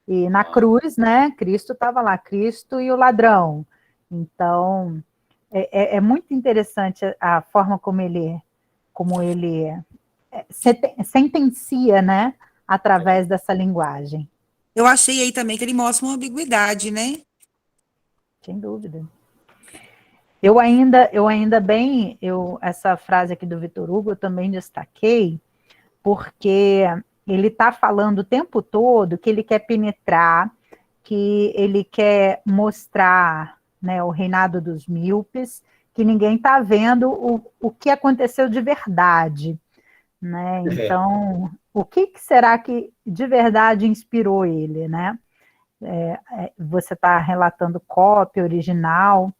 E na cruz, né, Cristo estava lá, Cristo e o ladrão. Então, é muito interessante a forma como ele sentencia, né, através dessa linguagem. Eu achei aí também que ele mostra uma ambiguidade, né? Sem dúvida. Essa frase aqui do Vitor Hugo eu também destaquei, porque ele está falando o tempo todo que ele quer penetrar, que ele quer mostrar, né, o reinado dos míopes, que ninguém está vendo o que aconteceu de verdade, né? Então, o que será que de verdade inspirou ele, né? Você está relatando cópia, original,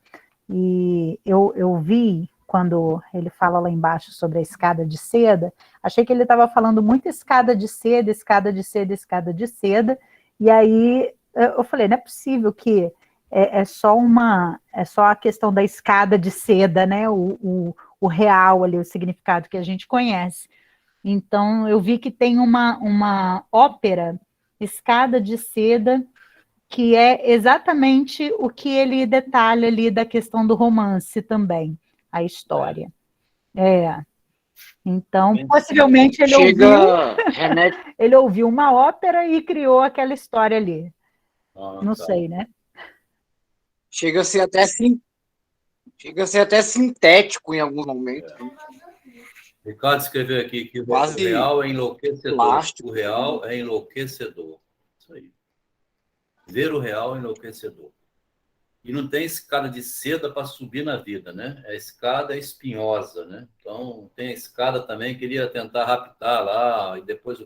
e eu vi, quando ele fala lá embaixo sobre a escada de seda, achei que ele estava falando muito escada de seda, escada de seda, escada de seda, e aí eu falei, não é possível que é só a questão da escada de seda, né? O o real ali, o significado que a gente conhece. Então, eu vi que tem uma ópera, Escada de Seda, que é exatamente o que ele detalha ali da questão do romance também, a história. Então, possivelmente ele ouviu uma ópera e criou aquela história ali. Não sei, né? Chega a ser até sintético em alguns momentos. Ricardo escreveu aqui que Quase o real é enlouquecedor. plástico. O real é enlouquecedor. Isso aí. Ver o real é enlouquecedor. E não tem escada de seda para subir na vida, né? A escada é espinhosa, né? Então, tem a escada também, queria tentar raptar lá, e depois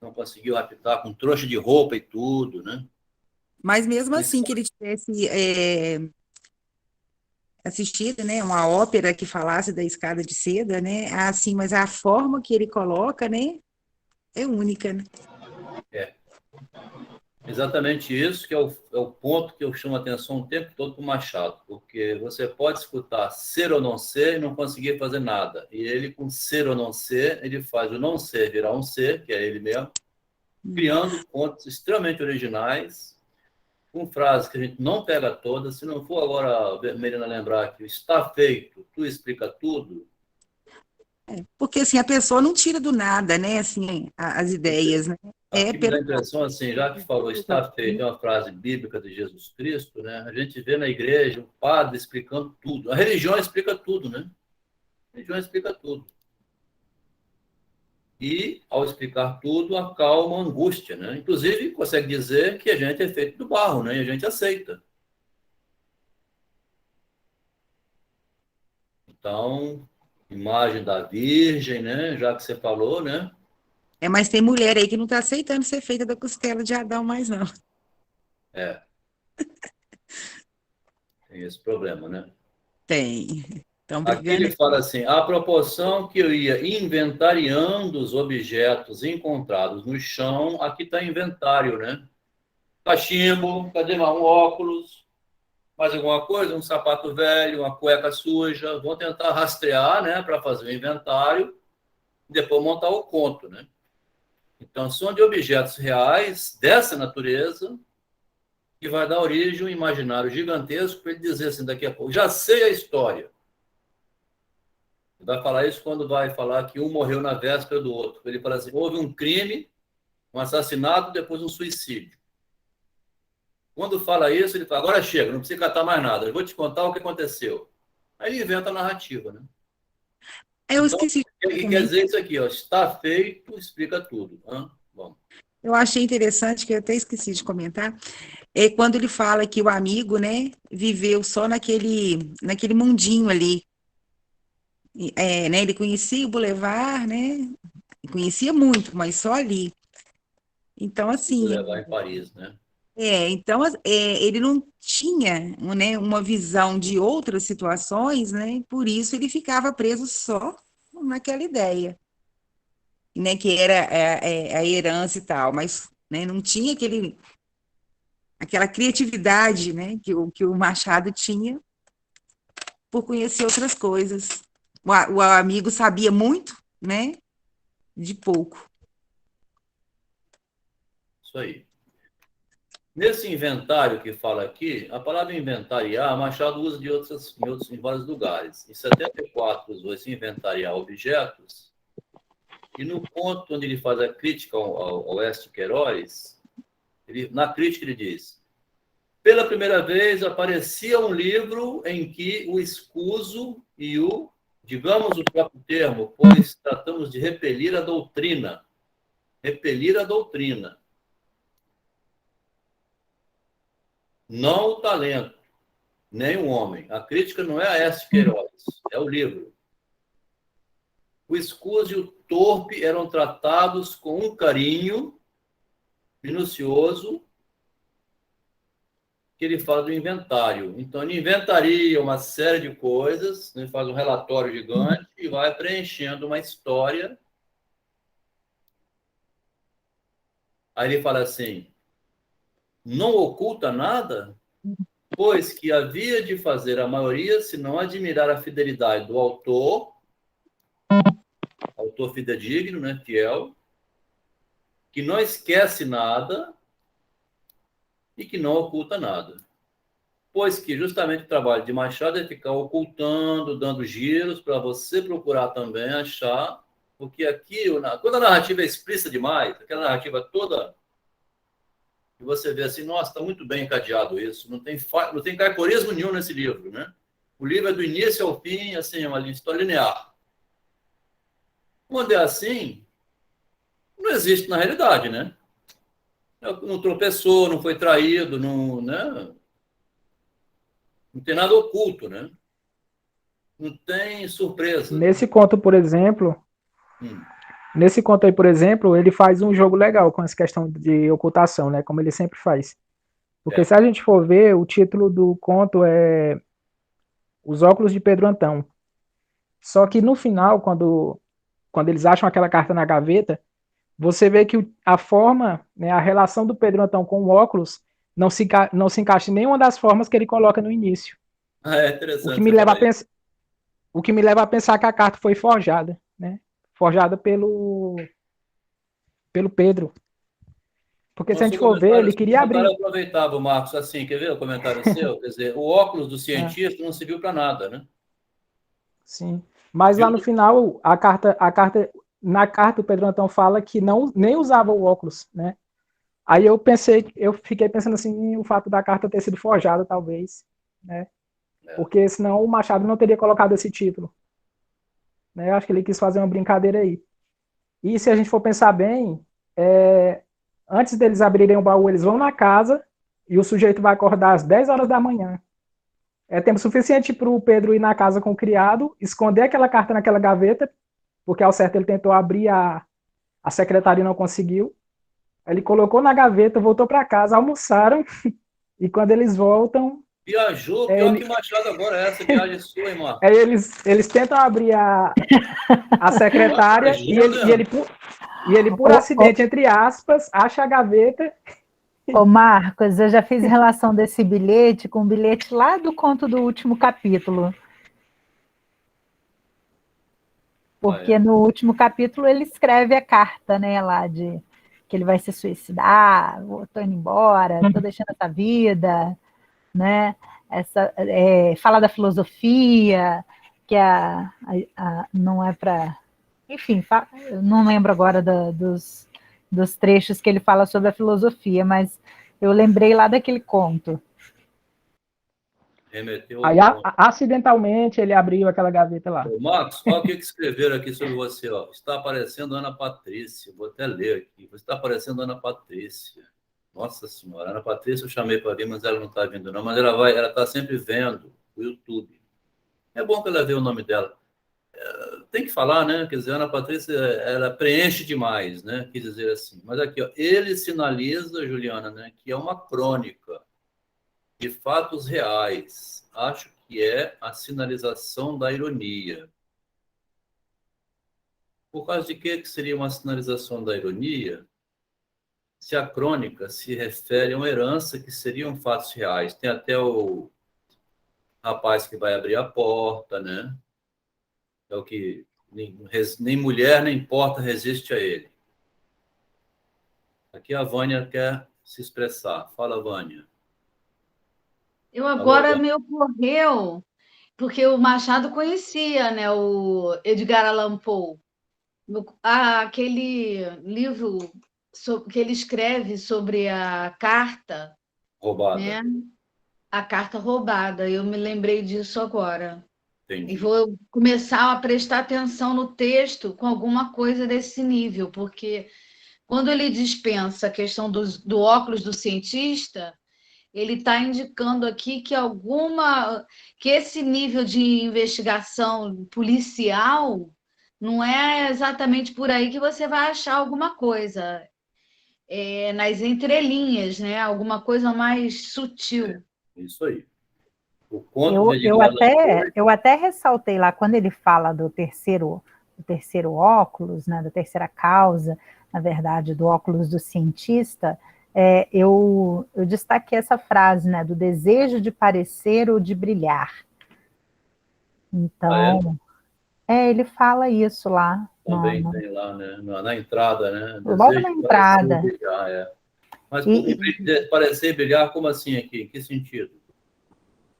não conseguiu raptar, com trouxa de roupa e tudo, né? Mas mesmo assim que ele tivesse assistido, né, uma ópera que falasse da escada de seda, né? Assim, mas a forma que ele coloca, né, é única, né? Exatamente isso que é o ponto que eu chamo a atenção o tempo todo para o Machado, porque você pode escutar ser ou não ser e não conseguir fazer nada. E ele, com ser ou não ser, ele faz o não ser virar um ser, que é ele mesmo, criando contos extremamente originais, com frases que a gente não pega todas. Se não for agora, Merina, lembrar que está feito, tu explica tudo. Porque assim, a pessoa não tira do nada, né, assim, as ideias, né? Aqui me dá a impressão, assim, já que falou está feito, é uma frase bíblica de Jesus Cristo, né? A gente vê na igreja um padre explicando tudo. A religião explica tudo, né? A religião explica tudo. E, ao explicar tudo, acalma a angústia, né? Inclusive, consegue dizer que a gente é feito do barro, né? E a gente aceita. Então, imagem da Virgem, né? Já que você falou, né? Mas tem mulher aí que não está aceitando ser feita da costela de Adão mais, não. Tem esse problema, né? Tem. Estão Aqui brigando. ele fala assim, a proporção que eu ia inventariando os objetos encontrados no chão, aqui está inventário, né? Cachimbo, cadê um óculos, mais alguma coisa, um sapato velho, uma cueca suja, vão tentar rastrear, né, para fazer o inventário e depois montar o conto, né? Então, são de objetos reais dessa natureza que vai dar origem a um imaginário gigantesco para ele dizer assim, daqui a pouco, já sei a história. Vai falar isso quando vai falar que um morreu na véspera do outro. Ele fala assim, houve um crime, um assassinato, depois um suicídio. Quando fala isso, ele fala, agora chega, não precisa catar mais nada, eu vou te contar o que aconteceu. Aí ele inventa a narrativa, né? Eu esqueci. Então, quer dizer isso aqui, ó, está feito, explica tudo. Bom. Eu achei interessante, que eu até esqueci de comentar, é quando ele fala que o amigo, né, viveu só naquele mundinho ali. Né, ele conhecia o Boulevard, né, conhecia muito, mas só ali. Então, assim... Levar em Paris, né? Então, ele não tinha, né, uma visão de outras situações, né, por isso ele ficava preso só naquela ideia, né, que era a herança e tal, mas, né, não tinha aquela criatividade, né, que o Machado tinha por conhecer outras coisas. O amigo sabia muito, né, de pouco. Isso aí. Nesse inventário que fala aqui, a palavra inventariar, Machado usa em vários lugares. Em 74 usou esse inventariar objetos, e no ponto onde ele faz a crítica ao Oeste Queiroz, na crítica ele diz, pela primeira vez aparecia um livro em que o escuso e digamos o próprio termo, pois tratamos de repelir a doutrina. Repelir a doutrina. Não o talento, nem o homem. A crítica não é a Oeste Queiroz, é o livro. O escuso e o torpe eram tratados com um carinho minucioso, que ele fala do inventário. Então, ele inventaria uma série de coisas, ele faz um relatório gigante e vai preenchendo uma história. Aí ele fala assim, não oculta nada? pois que havia de fazer a maioria, se não admirar a fidelidade do autor fidedigno, né, fiel, que não esquece nada e que não oculta nada. Pois que justamente o trabalho de Machado é ficar ocultando, dando giros para você procurar também achar, porque aqui, quando a narrativa é explícita demais, aquela narrativa toda, e você vê assim, nossa, está muito bem encadeado isso, não tem caiporismo nenhum nesse livro, né? O livro é do início ao fim, assim, é uma história linear. Quando é assim, não existe na realidade, né? Não tropeçou, não foi traído, não, né? Não tem nada oculto, né? Não tem surpresa. Nesse conto, por exemplo, nesse conto aí, por exemplo, ele faz um jogo legal com essa questão de ocultação, né? Como ele sempre faz. Porque se a gente for ver, o título do conto é Os Óculos de Pedro Antão. Só que no final, quando eles acham aquela carta na gaveta, você vê que a forma, né, a relação do Pedro Antão com o óculos não se encaixa em nenhuma das formas que ele coloca no início. É interessante. O que me leva a pensar que a carta foi forjada, né? Forjada pelo Pedro. Porque se a gente for ver, ele queria abrir. Eu aproveitava, Marcos, assim, quer ver o comentário seu? Quer dizer, o óculos do cientista não serviu para nada, né? Sim. Mas lá no final, na carta o Pedro Antão fala que nem usava o óculos, né? Aí eu fiquei pensando assim, o fato da carta ter sido forjada, talvez, né? Porque senão o Machado não teria colocado esse título. Né? Eu acho que ele quis fazer uma brincadeira aí. E se a gente for pensar bem, antes deles abrirem o baú, eles vão na casa e o sujeito vai acordar às 10 horas da manhã. É tempo suficiente para o Pedro ir na casa com o criado, esconder aquela carta naquela gaveta, porque ao certo ele tentou abrir a secretária e não conseguiu. Ele colocou na gaveta, voltou para casa, almoçaram, e quando eles voltam... Viajou, pior que Machado agora é essa viagem sua, hein, Marcos? Aí eles tentam abrir a secretária e ele, por acidente, entre aspas, acha a gaveta. Ô, Marcos, eu já fiz relação desse bilhete com o bilhete lá do conto do último capítulo. Porque no último capítulo ele escreve a carta, né, lá de que ele vai se suicidar, tô indo embora, tô deixando essa vida, né? Fala da filosofia, que não é para... Enfim, não lembro agora dos trechos que ele fala sobre a filosofia, mas eu lembrei lá daquele conto. Aí, acidentalmente, ele abriu aquela gaveta lá. Ô, Marcos, olha o que escreveram aqui sobre você. Ó. Está aparecendo Ana Patrícia. Vou até ler aqui. Você está aparecendo Ana Patrícia. Nossa Senhora, Ana Patrícia eu chamei para vir, mas ela não está vindo não. Mas ela está sempre vendo o YouTube. É bom que ela vê o nome dela. Tem que falar, né? Quer dizer, Ana Patrícia, ela preenche demais, né? Quis dizer assim. Mas aqui, ó, ele sinaliza, Juliana, né, que é uma crônica de fatos reais. Acho que é a sinalização da ironia. Por causa de que seria uma sinalização da ironia? Se a crônica se refere a uma herança que seriam fatos reais. Tem até o rapaz que vai abrir a porta, né? É o que nem mulher, nem porta resiste a ele. Aqui a Vânia quer se expressar. Fala, Vânia. Eu agora me ocorreu, porque o Machado conhecia, né, o Edgar Allan Poe. Aquele livro que ele escreve sobre a carta roubada. Né? A carta roubada. Eu me lembrei disso agora. Entendi. E vou começar a prestar atenção no texto com alguma coisa desse nível, porque quando ele dispensa a questão do óculos do cientista, ele está indicando aqui que esse nível de investigação policial não é exatamente por aí que você vai achar alguma coisa. Nas entrelinhas, né? Alguma coisa mais sutil. Isso aí. Eu até ressaltei lá, quando ele fala do terceiro óculos, né, da terceira causa, na verdade, do óculos do cientista, eu destaquei essa frase, né, do desejo de parecer ou de brilhar. Então, ele fala isso lá. Também tem lá, né? Na entrada, né? Logo Desejo na de parecer entrada. brilhar, Mas E, parecer brilhar, como assim aqui? Em que sentido?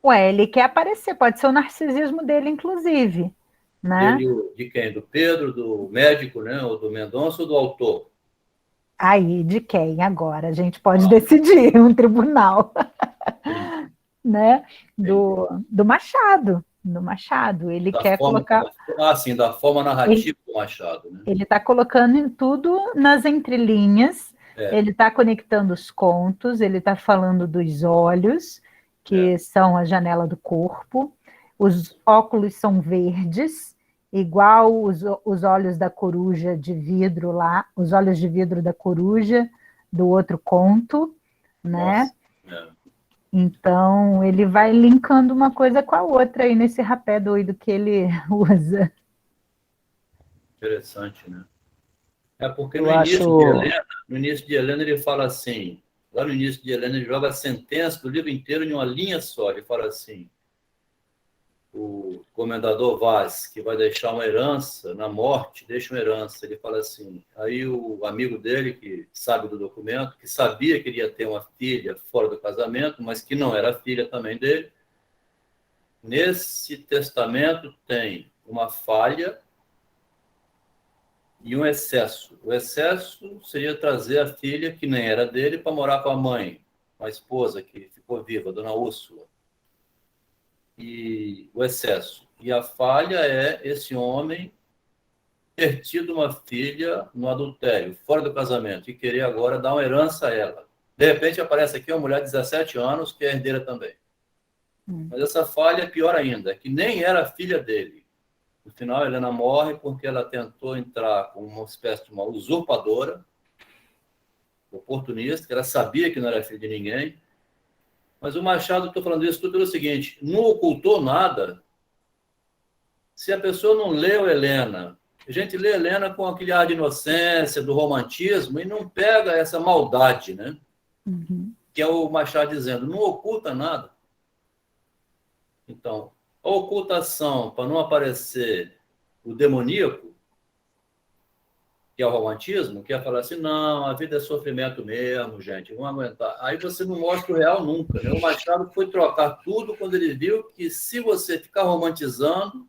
ele quer aparecer, pode ser o narcisismo dele, inclusive, né? De quem? Do Pedro, do médico, né? Ou do Mendonça ou do autor? Aí, de quem agora? A gente pode decidir, um tribunal, né? Do Machado. Do Machado. Ele quer colocar. Sim, da forma narrativa do Machado, né? Ele está colocando em tudo nas entrelinhas, ele está conectando os contos, ele está falando dos olhos, que são a janela do corpo, os óculos são verdes, igual os olhos da coruja de vidro lá, os olhos de vidro da coruja do outro conto, né? Então, ele vai linkando uma coisa com a outra aí nesse rapé doido que ele usa. Interessante, né? Porque no início de Helena ele fala assim, lá no início de Helena ele joga a sentença do livro inteiro em uma linha só, ele fala assim, o comendador Vaz, que vai deixar uma herança, na morte, deixa uma herança, ele fala assim, aí o amigo dele, que sabe do documento, que sabia que ele ia ter uma filha fora do casamento, mas que não era filha também dele, nesse testamento tem uma falha e um excesso. O excesso seria trazer a filha, que nem era dele, para morar com a mãe, a esposa que ficou viva, Dona Úrsula. E o excesso. E a falha é esse homem ter tido uma filha no adultério, fora do casamento, e querer agora dar uma herança a ela. De repente aparece aqui uma mulher de 17 anos, que é herdeira também. Mas essa falha é pior ainda, que nem era filha dele. No final, Helena morre porque ela tentou entrar com uma espécie de uma usurpadora, oportunista, que ela sabia que não era filha de ninguém. Mas o Machado, estou falando isso tudo pelo seguinte, não ocultou nada. Se a pessoa não leu Helena, a gente lê Helena com aquele ar de inocência, do romantismo, e não pega essa maldade, né? Que é o Machado dizendo, não oculta nada. Então, a ocultação, para não aparecer o demoníaco, que é o romantismo, que é falar assim, não, a vida é sofrimento mesmo, gente, vamos aguentar. Aí você não mostra o real nunca, né? O Machado foi trocar tudo quando ele viu que se você ficar romantizando,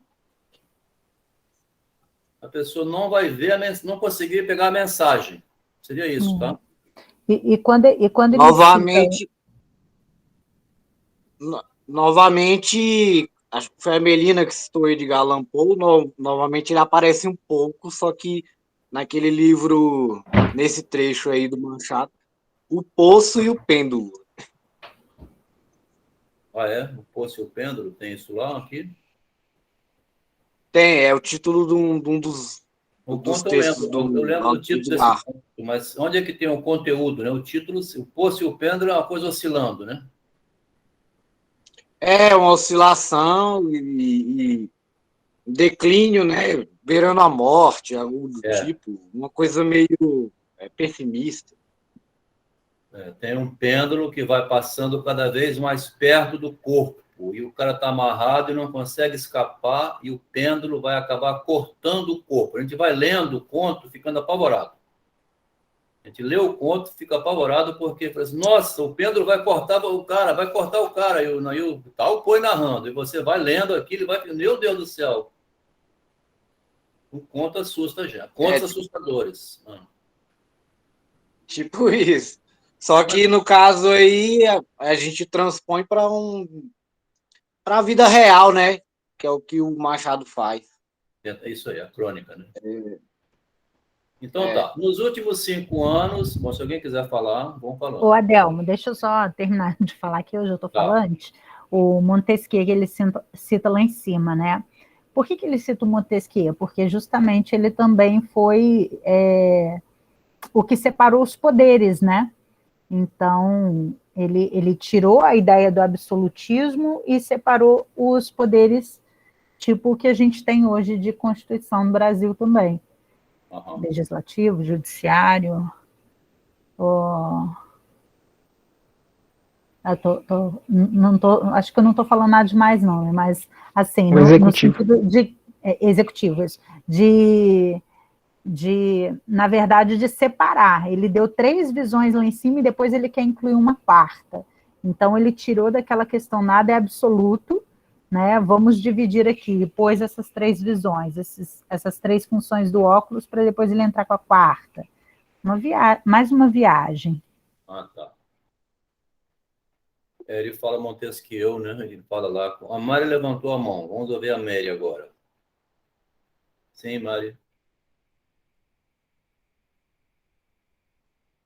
a pessoa não vai ver, não conseguir pegar a mensagem. Seria isso, tá? E quando ele Novamente, acho que foi a Melina que citou Edgar Allan Poe, novamente ele aparece um pouco, só que naquele livro, nesse trecho aí do Machado, O Poço e o Pêndulo. Ah, é? O Poço e o Pêndulo, tem isso lá aqui? Tem, é o título de um dos textos eu lembro do título desse conto, mas onde é que tem o conteúdo, né? O título, o Poço e o Pêndulo é uma coisa oscilando, né? É uma oscilação e declínio, né? Beirando a morte, algo do tipo, uma coisa meio pessimista. Tem um pêndulo que vai passando cada vez mais perto do corpo, e o cara está amarrado e não consegue escapar, e o pêndulo vai acabar cortando o corpo. A gente vai lendo o conto ficando apavorado. A gente lê o conto, fica apavorado, porque fala assim, nossa, o pêndulo vai cortar o cara, e o tal Poe narrando, e você vai lendo aquilo e vai, meu Deus do céu. O conto assusta já. Contos assustadores. Tipo isso. Só que no caso aí, a gente transpõe para a vida real, né? Que é o que o Machado faz. É isso aí, a crônica, né? Então tá. Nos últimos 5 anos, bom, se alguém quiser falar, vamos falando. Ô, Adelmo, deixa eu só terminar de falar que hoje eu estou falante. O Montesquieu, que ele cita lá em cima, né? Por que ele cita o Montesquieu? Porque justamente ele também foi o que separou os poderes, né? Então, ele tirou a ideia do absolutismo e separou os poderes, tipo o que a gente tem hoje de Constituição no Brasil também. Legislativo, judiciário, Acho que eu não estou falando nada demais, não, né? Mas, assim, O no executivo. sentido de executivos, na verdade, de separar. Ele deu 3 visões lá em cima e depois ele quer incluir uma quarta. Então, ele tirou daquela questão nada é absoluto, né? Vamos dividir aqui, pôs essas 3 visões, essas 3 funções do óculos, para depois ele entrar com a quarta. Mais uma viagem. Ah, tá. Ele fala Montesquieu, né? Ele fala lá. A Mari levantou a mão. Vamos ouvir a Mary agora. Sim, Mari.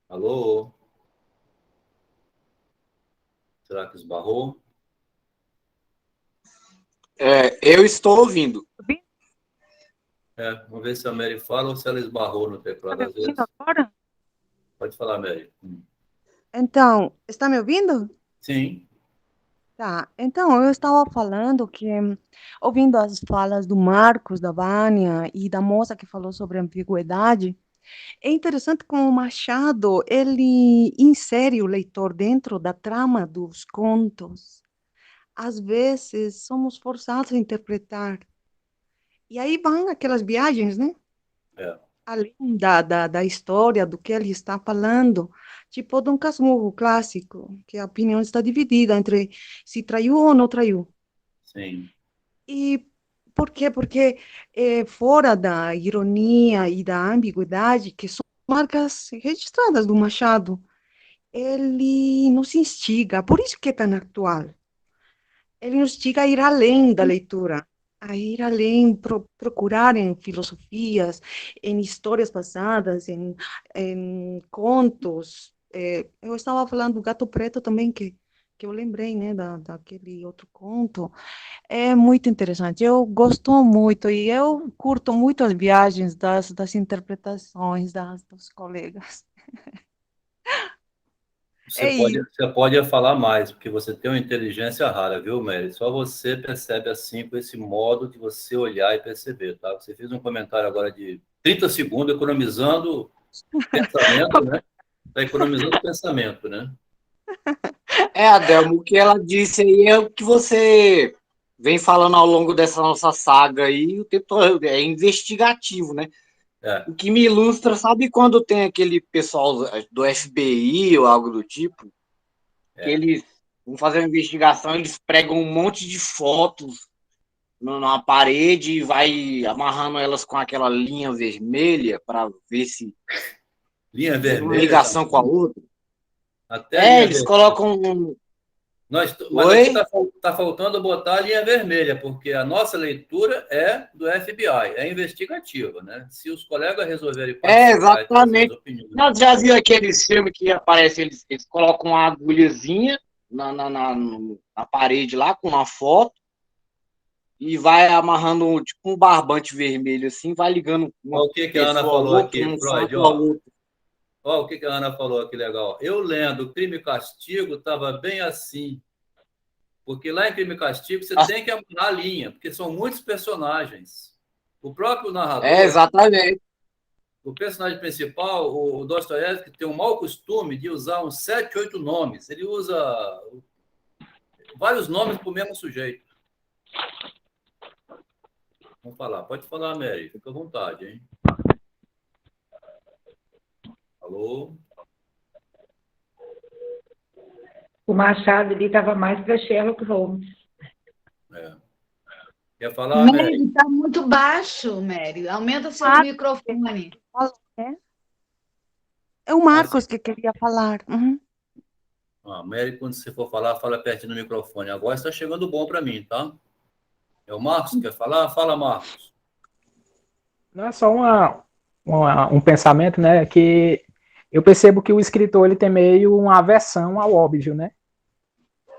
Alô? Será que esbarrou? Eu estou ouvindo. Vamos ver se a Mary fala ou se ela esbarrou no teclado às vezes. Agora? Pode falar, Mary. Então, está me ouvindo? Sim. Tá. Então, eu estava falando que, ouvindo as falas do Marcos, da Vânia e da moça que falou sobre ambiguidade, é interessante como o Machado, ele insere o leitor dentro da trama dos contos. Às vezes, somos forçados a interpretar. E aí vão aquelas viagens, né? Além da história, do que ele está falando, tipo Dom Casmurro clássico, que a opinião está dividida entre se traiu ou não traiu. Sim. E por quê? Porque fora da ironia e da ambiguidade, que são marcas registradas do Machado, ele nos instiga, por isso que é tão atual. Ele nos instiga a ir além da leitura, a ir além, procurar em filosofias, em histórias passadas, em contos. Eu estava falando do Gato Preto também, que eu lembrei, né, daquele outro conto. É muito interessante, eu gosto muito, e eu curto muito as viagens das interpretações dos colegas. Você pode falar mais, porque você tem uma inteligência rara, viu, Mary? Só você percebe assim, com esse modo de você olhar e perceber, tá? Você fez um comentário agora de 30 segundos, economizando pensamento, né? Está economizando pensamento, né? Adelmo, o que ela disse aí é o que você vem falando ao longo dessa nossa saga aí, o tempo todo é investigativo, né? O que me ilustra, sabe quando tem aquele pessoal do FBI ou algo do tipo, que eles vão fazer uma investigação, eles pregam um monte de fotos numa parede e vai amarrando elas com aquela linha vermelha para ver se linha tem uma vermelha, ligação com a outra. Até eles colocam mas aqui está faltando botar a linha vermelha, porque a nossa leitura é do FBI, é investigativa, né? Se os colegas resolverem participar exatamente. Nós já viu aqueles filmes que aparece, eles colocam uma agulhazinha na parede lá com uma foto e vai amarrando tipo um barbante vermelho assim, vai ligando uma o que a Ana falou aqui, Freud, ó, o que a Ana falou aqui legal. Eu lendo Crime e Castigo estava bem assim. Porque lá em Crime e Castigo você tem que amarrar a linha, porque são muitos personagens. O próprio narrador... exatamente. O personagem principal, o Dostoiévski, tem um mau costume de usar uns 7, 8 nomes. Ele usa vários nomes para o mesmo sujeito. Vamos falar. Pode falar, Mary. Fica à vontade, hein? Alô? O Machado ali estava mais para Sherlock Holmes. Quer falar, Mary? Mary, está muito baixo, Mary. Aumenta seu microfone. É o Marcos que queria falar. Uhum. Mary, quando você for falar, fala perto do microfone. Agora está chegando bom para mim, tá? É o Marcos que quer falar? Fala, Marcos. Não é só um pensamento, né? Que eu percebo que o escritor ele tem meio uma aversão ao óbvio, né?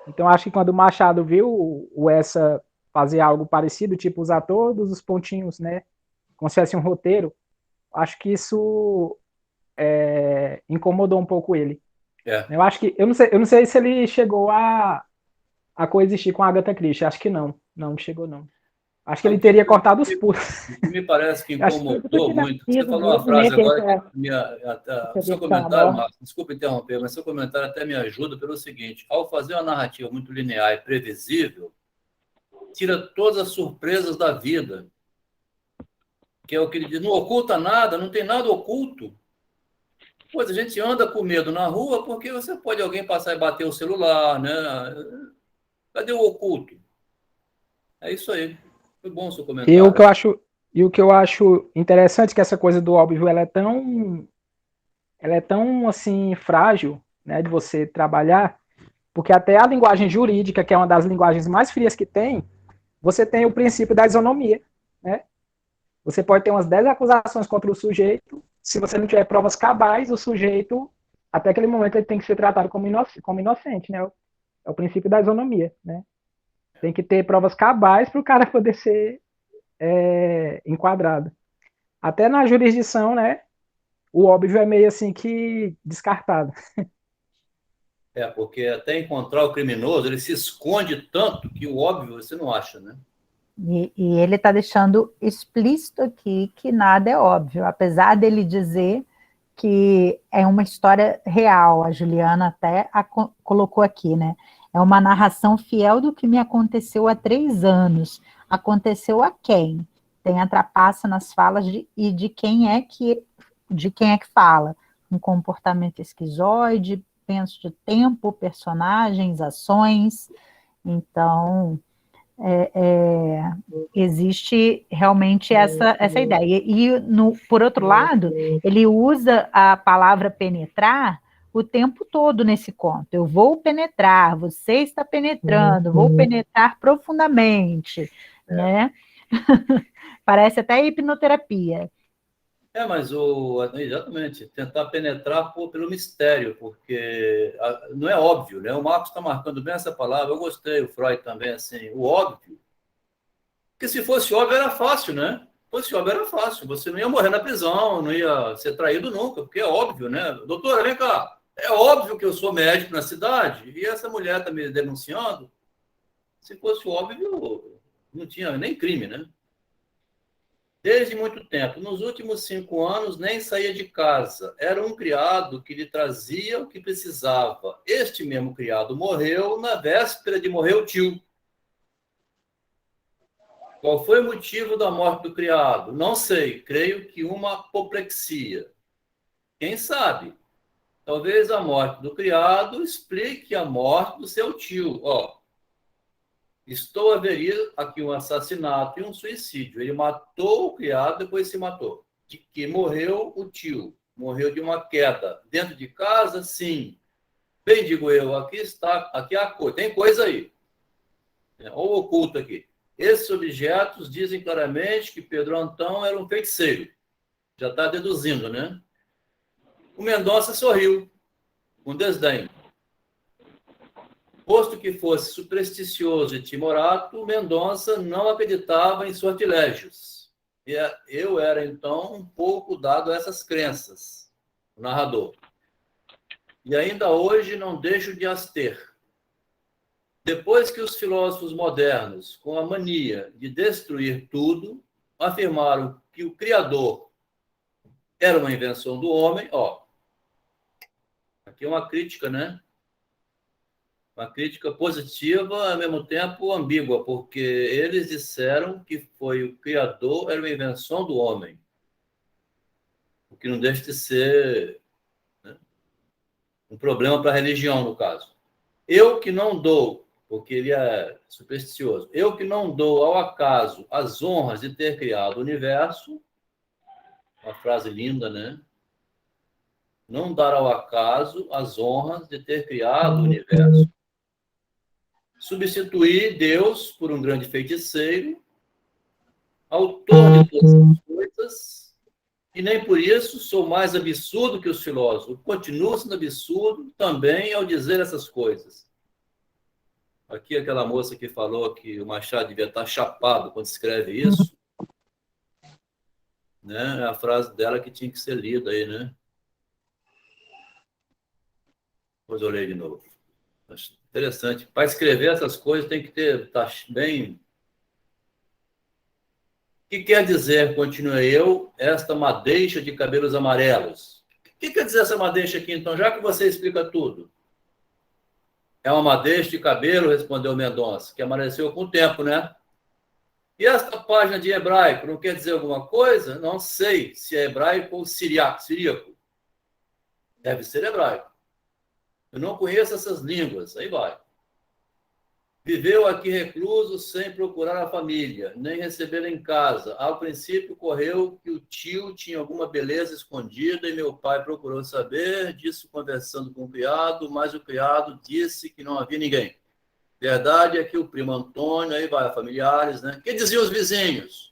Então, acho que quando o Machado viu o Essa fazer algo parecido, tipo usar todos os pontinhos, né? Como se fosse um roteiro, acho que isso incomodou um pouco ele. Eu acho que eu não sei se ele chegou a coexistir com a Agatha Christie. Acho que não chegou não. Acho que ele teria cortado os pulos. Me parece que Acho que incomodou muito. Você falou uma frase agora que seu comentário, Marcos, desculpa interromper, mas seu comentário até me ajuda pelo seguinte: ao fazer uma narrativa muito linear e previsível, tira todas as surpresas da vida, que é o que ele diz, não oculta nada, não tem nada oculto. Pois a gente anda com medo na rua porque você pode alguém passar e bater o celular, né? Cadê o oculto? É isso aí. Foi bom o seu comentário. E o que eu acho interessante é que essa coisa do óbvio, ela é tão assim frágil, né, de você trabalhar, porque até a linguagem jurídica, que é uma das linguagens mais frias que tem, você tem o princípio da isonomia, né? Você pode ter umas 10 acusações contra o sujeito, se você não tiver provas cabais, o sujeito, até aquele momento, ele tem que ser tratado como inocente, né? É o princípio da isonomia, né? Tem que ter provas cabais para o cara poder ser enquadrado. Até na jurisdição, né? O óbvio é meio assim que descartado. Porque até encontrar o criminoso, ele se esconde tanto que o óbvio você não acha, né? E ele está deixando explícito aqui que nada é óbvio, apesar dele dizer que é uma história real, a Juliana até colocou aqui, né? É uma narração fiel do que me aconteceu há 3 anos. Aconteceu a quem? Tem a trapaça nas falas de quem é que fala. Um comportamento esquizoide, penso de tempo, personagens, ações. Então, existe realmente essa ideia. E, por outro lado, ele usa a palavra penetrar o tempo todo nesse conto. Eu vou penetrar, você está penetrando, vou penetrar profundamente, né? Parece até hipnoterapia. Mas exatamente, tentar penetrar pelo mistério, porque não é óbvio, né? O Marcos está marcando bem essa palavra, eu gostei, o Freud também, assim, o óbvio. Porque se fosse óbvio era fácil, né? Se fosse óbvio era fácil, você não ia morrer na prisão, não ia ser traído nunca, porque é óbvio, né? Doutora, vem cá, é óbvio que eu sou médico na cidade e essa mulher está me denunciando. Se fosse óbvio, não tinha nem crime, né? Desde muito tempo. Nos últimos 5 anos, nem saía de casa. Era um criado que lhe trazia o que precisava. Este mesmo criado morreu na véspera de morrer o tio. Qual foi o motivo da morte do criado? Não sei. Creio que uma apoplexia. Quem sabe? Talvez a morte do criado explique a morte do seu tio. Estou a ver aqui um assassinato e um suicídio. Ele matou o criado, depois se matou. De que morreu o tio. Morreu de uma queda. Dentro de casa, sim. Bem, digo eu, aqui a coisa. Tem coisa aí. Olha o oculto aqui. Esses objetos dizem claramente que Pedro Antão era um feiticeiro. Já está deduzindo, né? O Mendonça sorriu, com desdém. Posto que fosse supersticioso e timorato, Mendonça não acreditava em sortilégios. Eu era, então, um pouco dado a essas crenças, o narrador. E ainda hoje não deixo de as ter. Depois que os filósofos modernos, com a mania de destruir tudo, afirmaram que o Criador era uma invenção do homem, aqui é uma crítica, né? Uma crítica positiva, ao mesmo tempo ambígua, porque eles disseram que foi o Criador, era uma invenção do homem. O que não deixa de ser, né, um problema para a religião, no caso. Eu que não dou, porque ele é supersticioso, eu que não dou ao acaso as honras de ter criado o universo, uma frase linda, né? Não dar ao acaso as honras de ter criado o universo. Substituir Deus por um grande feiticeiro, autor de todas as coisas, e nem por isso sou mais absurdo que os filósofos. Continuo sendo absurdo também ao dizer essas coisas. Aqui aquela moça que falou que o Machado devia estar chapado quando escreve isso, né? É a frase dela que tinha que ser lida aí, né? Depois eu leio de novo. Acho interessante. Para escrever essas coisas tem que estar bem que quer dizer, continuei eu, esta madeixa de cabelos amarelos? O que quer dizer essa madeixa aqui, então, já que você explica tudo? É uma madeixa de cabelo, respondeu Mendonça, que amareceu com o tempo, né? E esta página de hebraico não quer dizer alguma coisa? Não sei se é hebraico ou siríaco. Deve ser hebraico. Eu não conheço essas línguas. Aí vai. Viveu aqui recluso sem procurar a família, nem recebê-la em casa. Ao princípio, correu que o tio tinha alguma beleza escondida e meu pai procurou saber, disso conversando com o criado, mas o criado disse que não havia ninguém. Verdade é que o primo Antônio, aí vai, familiares, né? Que diziam os vizinhos?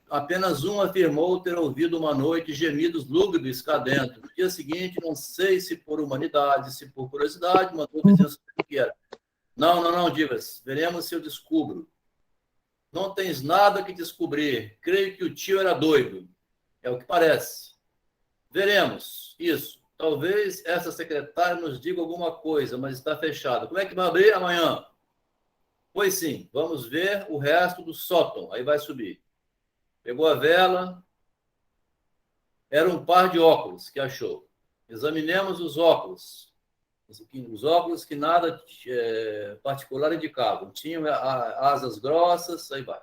Apenas um afirmou ter ouvido uma noite gemidos lúgubres cá dentro. No dia seguinte, não sei se por humanidade, se por curiosidade, mandou o vizinho saber o que era. Não, Divas. Veremos se eu descubro. Não tens nada que descobrir. Creio que o tio era doido. É o que parece. Veremos. Isso. Talvez essa secretária nos diga alguma coisa, mas está fechada. Como é que vai abrir amanhã? Pois sim, vamos ver o resto do sótão. Aí vai subir. Pegou a vela. Era um par de óculos que achou. Examinemos os óculos. Os óculos que nada particular indicavam. Tinham asas grossas, aí vai.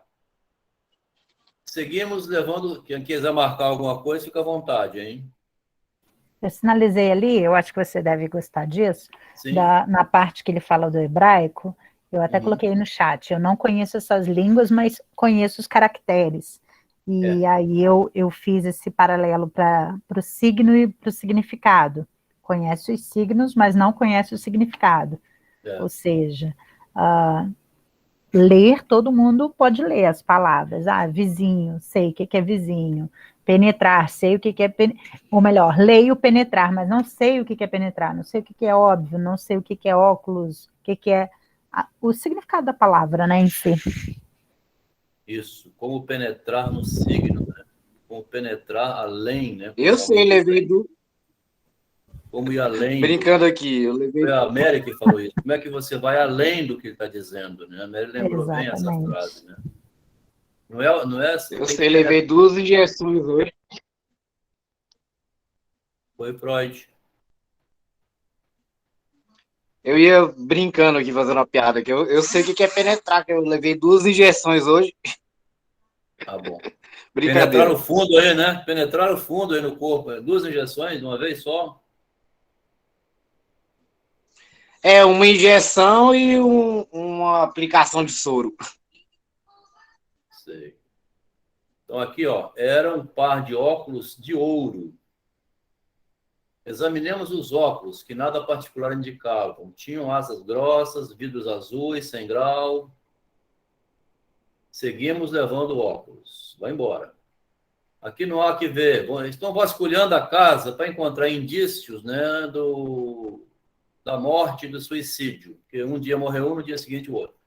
Seguimos levando... Quem quiser marcar alguma coisa, fica à vontade, hein? Eu sinalizei ali, eu acho que você deve gostar disso, na parte que ele fala do hebraico, eu até coloquei no chat, eu não conheço essas línguas, mas conheço os caracteres. E aí eu fiz esse paralelo para o signo e para o significado. Conhece os signos, mas não conhece o significado. Ou seja, ler, todo mundo pode ler as palavras. Vizinho, sei o que é vizinho. Penetrar, sei o que é ou melhor, leio penetrar, mas não sei o que é penetrar, não sei o que é óbvio, não sei o que é óculos, o que é o significado da palavra, né, em si. Isso, como penetrar no signo, né? Como penetrar além, né? Eu sei, levei Como ir além. Brincando aqui, eu levei... Foi a Mary que falou isso. Como é que você vai além do que ele está dizendo, né? A Mary lembrou bem essa frase, né? Não é assim. Eu sei, levei 2 injeções hoje. Foi Freud. Eu ia brincando aqui, fazendo uma piada, que eu sei o que é penetrar, que eu levei 2 injeções hoje. Tá bom. Brincadeira. Penetrar no fundo aí, né? Penetrar no fundo aí no corpo. 2 injeções de uma vez só? É, uma injeção e uma aplicação de soro. Sei. Então aqui, ó, era um par de óculos de ouro. Examinemos os óculos, que nada particular indicavam. Tinham asas grossas, vidros azuis, 100 grau. Seguimos levando óculos. Vai embora. Aqui não há que ver. Bom, estão vasculhando a casa para encontrar indícios, né, da morte e do suicídio. Porque um dia morreu um, no dia seguinte o outro.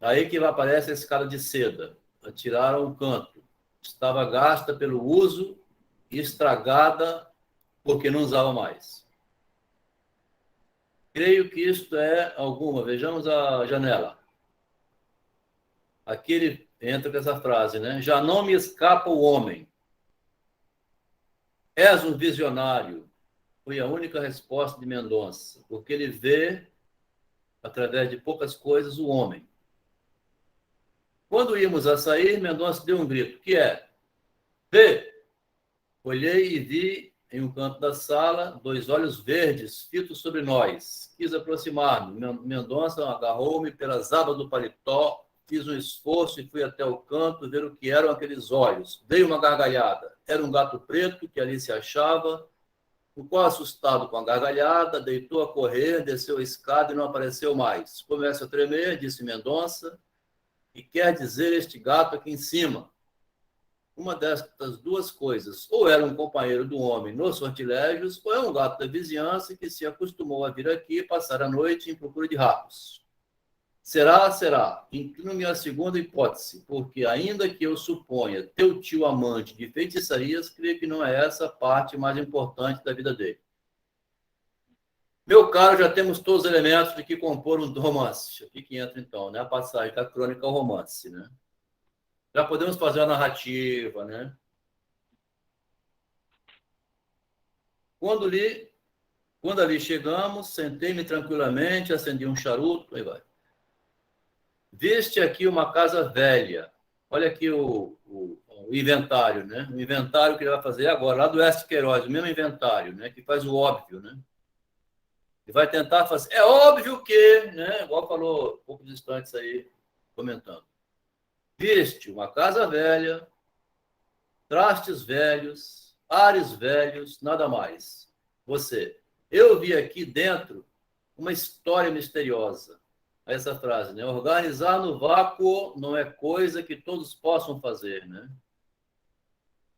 Aí que aparece a escada de seda. Atiraram um canto. Estava gasta pelo uso e estragada porque não usava mais. Creio que isto é alguma. Vejamos a janela. Aqui ele entra com essa frase, né? Já não me escapa o homem. És um visionário. Foi a única resposta de Mendonça, porque ele vê, através de poucas coisas, o homem. Quando íamos a sair, Mendonça deu um grito, que é: vê! Olhei e vi, em um canto da sala, 2 olhos verdes fitos sobre nós. Quis aproximar-me. Mendonça agarrou-me pelas abas do paletó, fiz um esforço e fui até o canto ver o que eram aqueles olhos. Veio uma gargalhada. Era um gato preto que ali se achava. Ficou assustado com a gargalhada, deitou a correr, desceu a escada e não apareceu mais. Começa a tremer, disse Mendonça, e quer dizer este gato aqui em cima. Uma destas 2 coisas, ou era um companheiro do homem nos sortilégios, ou é um gato da vizinhança que se acostumou a vir aqui e passar a noite em procura de ratos. Será. Inclino-me à segunda hipótese, porque ainda que eu suponha teu tio amante de feitiçarias, creio que não é essa a parte mais importante da vida dele. Meu caro, já temos todos os elementos de que compor um romance. Aqui que entra, então, né? A passagem da crônica ao romance, né? Já podemos fazer a narrativa, né? Quando ali chegamos, sentei-me tranquilamente, acendi um charuto, aí vai. Viste aqui uma casa velha. Olha aqui o inventário, né? O inventário que ele vai fazer agora, lá do Oeste Queiroz, o mesmo inventário, né? Que faz o óbvio, né? E vai tentar fazer. É óbvio que, né? Igual falou poucos instantes aí, comentando. Viste uma casa velha, trastes velhos, ares velhos, nada mais. Você, eu vi aqui dentro uma história misteriosa. Essa frase, né? Organizar no vácuo não é coisa que todos possam fazer, né?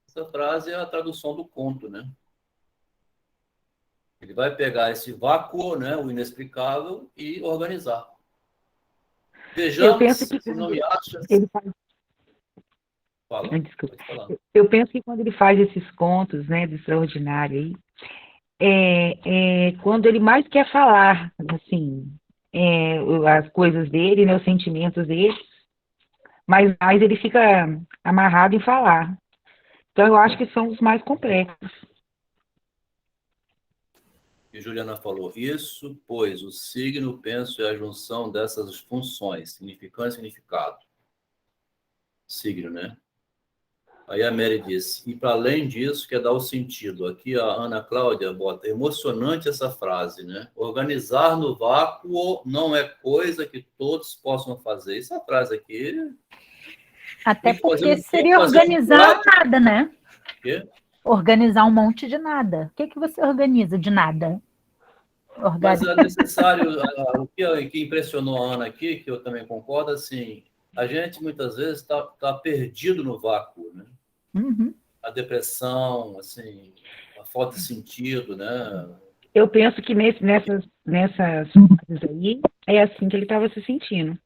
Essa frase é a tradução do conto, né? Ele vai pegar esse vácuo, né, o inexplicável, e organizar. Vejamos, Eu penso que se não me achas... ele faz... Fala, Desculpa. pode falar. Eu penso que quando ele faz esses contos, né, do extraordinário aí, quando ele mais quer falar, assim, as coisas dele, né, os sentimentos dele, mas mais ele fica amarrado em falar. Então, eu acho que são os mais complexos. E Juliana falou, isso, pois o signo, penso, é a junção dessas funções, significância e significado. Signo, né? Aí a Mary disse, e para além disso, quer dar o sentido. Aqui a Ana Cláudia bota, emocionante essa frase, né? Organizar no vácuo não é coisa que todos possam fazer. Essa frase aqui... Até porque seria organizar nada, né? O quê? Organizar um monte de nada. O que você organiza de nada? Mas é necessário, o que impressionou a Ana aqui, que eu também concordo, assim, a gente muitas vezes está perdido no vácuo, né? Uhum. A depressão, assim, a falta de sentido, né? Eu penso que nessas coisas aí, é assim que ele estava se sentindo.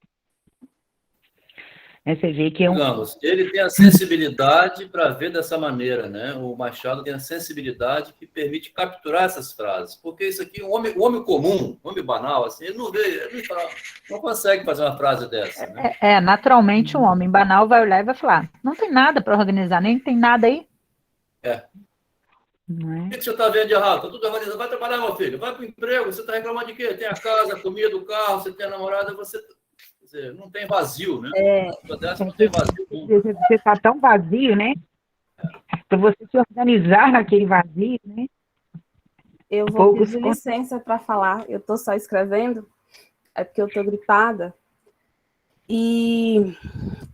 Você vê que Digamos, ele tem a sensibilidade para ver dessa maneira, né? O Machado tem a sensibilidade que permite capturar essas frases. Porque isso aqui, o homem comum, o homem banal, assim, ele não vê, ele não consegue fazer uma frase dessa, né? Naturalmente um homem banal vai olhar e vai falar, não tem nada para organizar, nem tem nada aí. O que você está vendo de errado? Está tudo organizado. Vai trabalhar, meu filho. Vai para o emprego. Você está reclamando de quê? Tem a casa, a comida, o carro, você tem a namorada, você... não tem vazio, né? Não tem vazio. Você está tão vazio, né? Para você se organizar naquele vazio, né? Eu vou pedir licença para falar. Eu estou só escrevendo, é porque eu estou gripada. E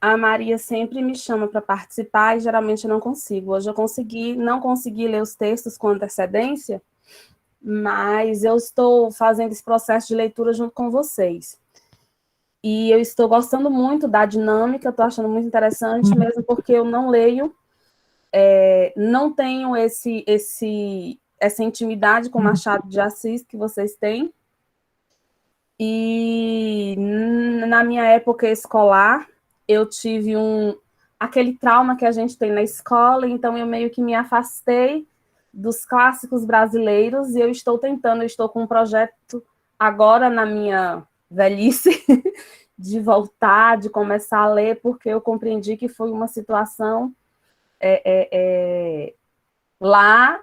a Maria sempre me chama para participar e geralmente eu não consigo. Hoje eu não consegui ler os textos com antecedência, mas eu estou fazendo esse processo de leitura junto com vocês. E eu estou gostando muito da dinâmica, estou achando muito interessante, mesmo porque eu não leio, não tenho essa intimidade com Machado de Assis que vocês têm. E na minha época escolar, eu tive aquele trauma que a gente tem na escola, então eu meio que me afastei dos clássicos brasileiros e eu estou com um projeto agora na minha velhice de voltar, de começar a ler, porque eu compreendi que foi uma situação lá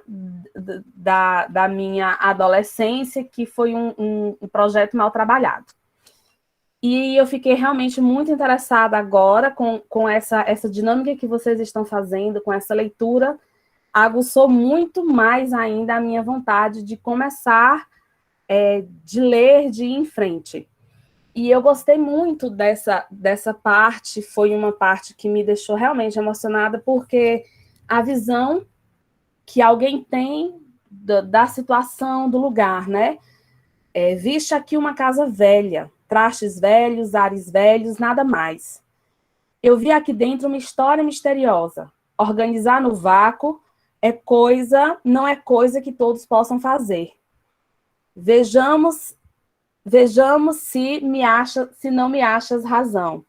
da minha adolescência, que foi um projeto mal trabalhado. E eu fiquei realmente muito interessada agora com essa dinâmica que vocês estão fazendo, com essa leitura, aguçou muito mais ainda a minha vontade de começar, de ler, de ir em frente. E eu gostei muito dessa parte, foi uma parte que me deixou realmente emocionada, porque a visão que alguém tem da situação, do lugar, né? Viste aqui uma casa velha, trastes velhos, ares velhos, nada mais. Eu vi aqui dentro uma história misteriosa. Organizar no vácuo não é coisa que todos possam fazer. Vejamos se não me achas razão.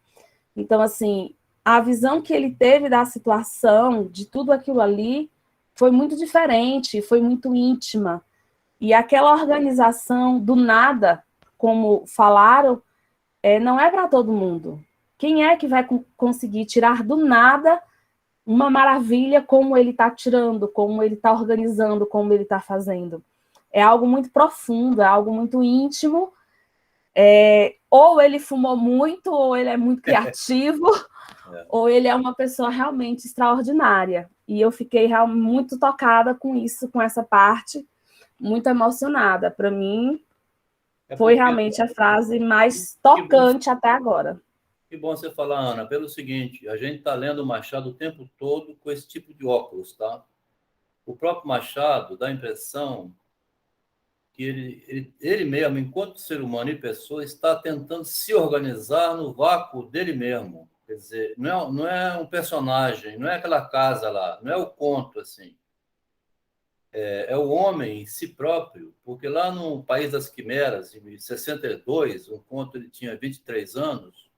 Então, assim, a visão que ele teve da situação, de tudo aquilo ali, foi muito diferente, foi muito íntima. E aquela organização do nada, como falaram, não é para todo mundo. Quem é que vai conseguir tirar do nada uma maravilha como ele está tirando, como ele está organizando, como ele está fazendo? É algo muito profundo, é algo muito íntimo. Ou ele fumou muito, ou ele é muito criativo, ou ele é uma pessoa realmente extraordinária. E eu fiquei muito tocada com isso, com essa parte, muito emocionada. Para mim, foi realmente a frase mais tocante até agora. Que bom você falar, Ana, pelo seguinte, a gente está lendo o Machado o tempo todo com esse tipo de óculos, tá? O próprio Machado dá a impressão que ele mesmo, enquanto ser humano e pessoa, está tentando se organizar no vácuo dele mesmo. Quer dizer, não é um personagem, não é aquela casa lá, não é o conto, assim. É o homem em si próprio, porque lá no País das Quimeras, em 62, um conto, ele tinha 23 anos,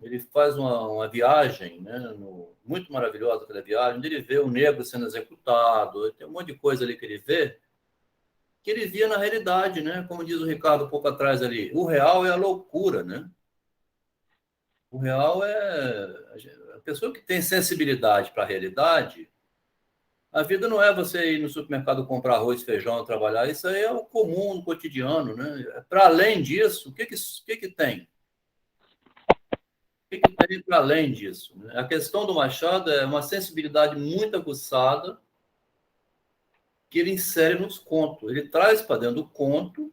ele faz uma viagem, né, muito maravilhosa aquela viagem, onde ele vê o negro sendo executado, tem um monte de coisa ali que ele vê, que ele via na realidade, né? Como diz o Ricardo um pouco atrás ali, o real é a loucura, né? O real é a pessoa que tem sensibilidade para a realidade. A vida não é você ir no supermercado comprar arroz, feijão, trabalhar. Isso aí é o comum, o cotidiano, né? Para além disso, o que tem? O que tem para além disso? Né? A questão do Machado é uma sensibilidade muito aguçada que ele insere nos contos. Ele traz para dentro do conto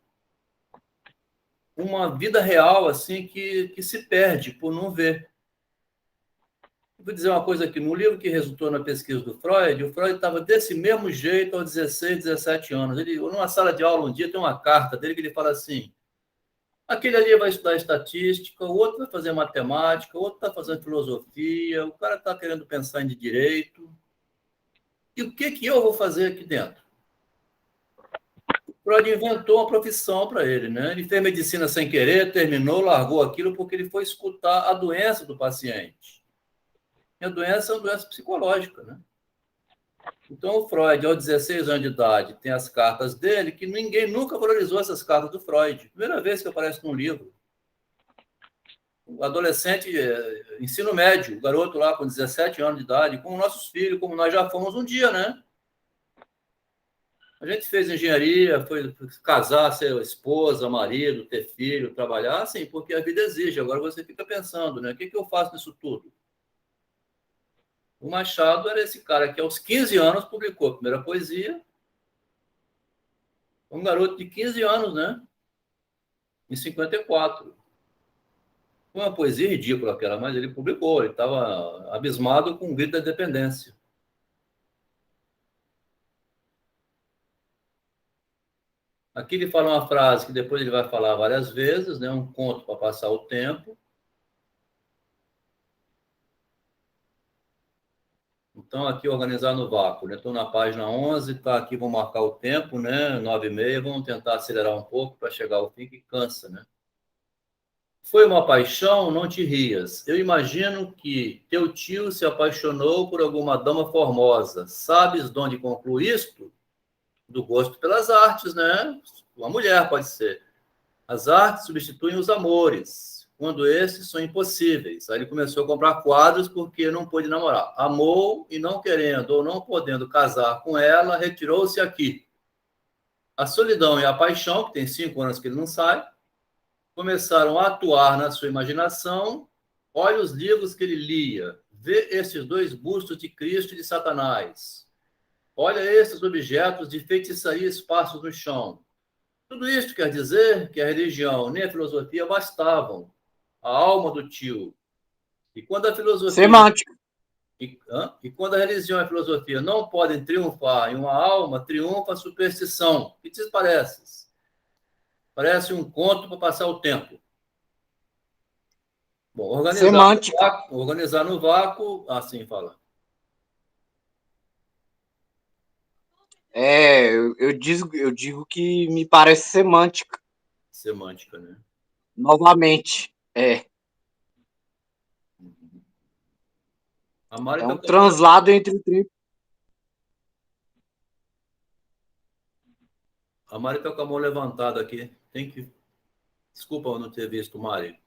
uma vida real assim que se perde por não ver. Vou dizer uma coisa aqui, no livro que resultou na pesquisa do Freud, o Freud estava desse mesmo jeito aos 16, 17 anos. Ele, numa sala de aula, um dia, tem uma carta dele que ele fala assim, aquele ali vai estudar estatística, o outro vai fazer matemática, o outro está fazendo filosofia, o cara está querendo pensar em direito. E o que eu vou fazer aqui dentro? O Freud inventou uma profissão para ele, né? Ele fez medicina sem querer, terminou, largou aquilo porque ele foi escutar a doença do paciente. E a doença é uma doença psicológica, né? Então, o Freud, aos 16 anos de idade, tem as cartas dele, que ninguém nunca valorizou essas cartas do Freud. Primeira vez que aparece num livro. O adolescente, ensino médio, o garoto lá com 17 anos de idade, como nossos filhos, como nós já fomos um dia, né? A gente fez engenharia, foi casar, ser esposa, marido, ter filho, trabalhar, assim, porque a vida exige. Agora você fica pensando, né? O que eu faço nisso tudo? O Machado era esse cara que aos 15 anos publicou a primeira poesia. Um garoto de 15 anos, né? Em 54. Foi uma poesia ridícula aquela, mas ele publicou. Ele estava abismado com o grito da independência. Aqui ele fala uma frase que depois ele vai falar várias vezes, né? Um conto para passar o tempo. Então, aqui, organizar no vácuo. Né? Estou na página 11, tá aqui, vou marcar o tempo, né? 9h30, vamos tentar acelerar um pouco para chegar ao fim, que cansa, né? Foi uma paixão, não te rias. Eu imagino que teu tio se apaixonou por alguma dama formosa. Sabes de onde conclui isto? Do gosto pelas artes, né? Uma mulher pode ser. As artes substituem os amores, quando esses são impossíveis. Aí ele começou a comprar quadros porque não pôde namorar. Amou e não querendo ou não podendo casar com ela, retirou-se aqui. A solidão e a paixão, que tem 5 anos que ele não sai, começaram a atuar na sua imaginação. Olha os livros que ele lia. Vê esses 2 bustos de Cristo e de Satanás. Olha esses objetos de feitiçaria esparsos no chão. Tudo isso quer dizer que a religião nem a filosofia bastavam. A alma do tio. E quando a filosofia... Semântica. E quando a religião e a filosofia não podem triunfar em uma alma, triunfa a superstição. O que te parece? Parece um conto para passar o tempo. Bom, organizar no vácuo, assim fala. Eu digo que me parece semântica. Semântica, né? Novamente, é um translado entre o A Mari está com a mão levantada aqui. Tem que... Desculpa eu não ter visto, Mari.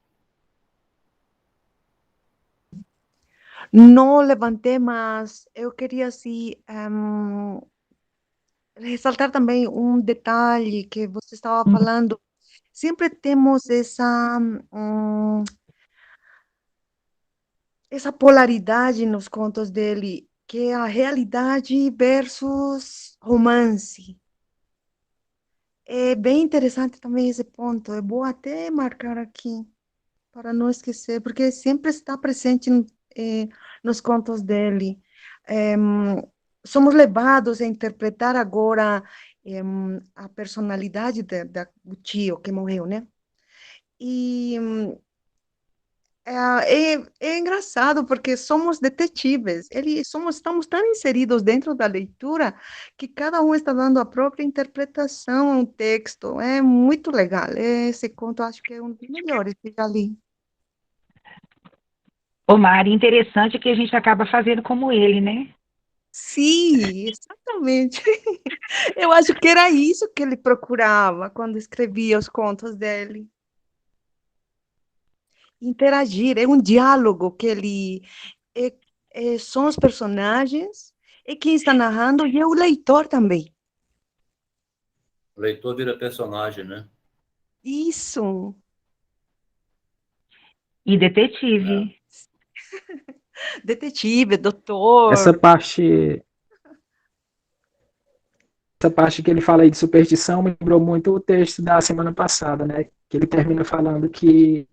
Não levantei, mas eu queria assim, ressaltar também um detalhe que você estava falando. Sempre temos essa polaridade nos contos dele, que é a realidade versus romance. É bem interessante também esse ponto. É bom até marcar aqui, para não esquecer, porque sempre está presente nos contos dele. Somos levados a interpretar agora a personalidade do tio que morreu, né? E é engraçado porque somos detetives. Estamos tão inseridos dentro da leitura que cada um está dando a própria interpretação a um texto. É muito legal. Esse conto acho que é um dos melhores que já li. Ô, Mari, interessante que a gente acaba fazendo como ele, né? Sim, exatamente. Eu acho que era isso que ele procurava quando escrevia os contos dele. Interagir, é um diálogo que ele são os personagens e quem está narrando e é o leitor também. O leitor vira personagem, né? Isso. E detetive. Detetive, doutor. Essa parte que ele fala aí de superstição me lembrou muito o texto da semana passada, né? Que ele termina falando que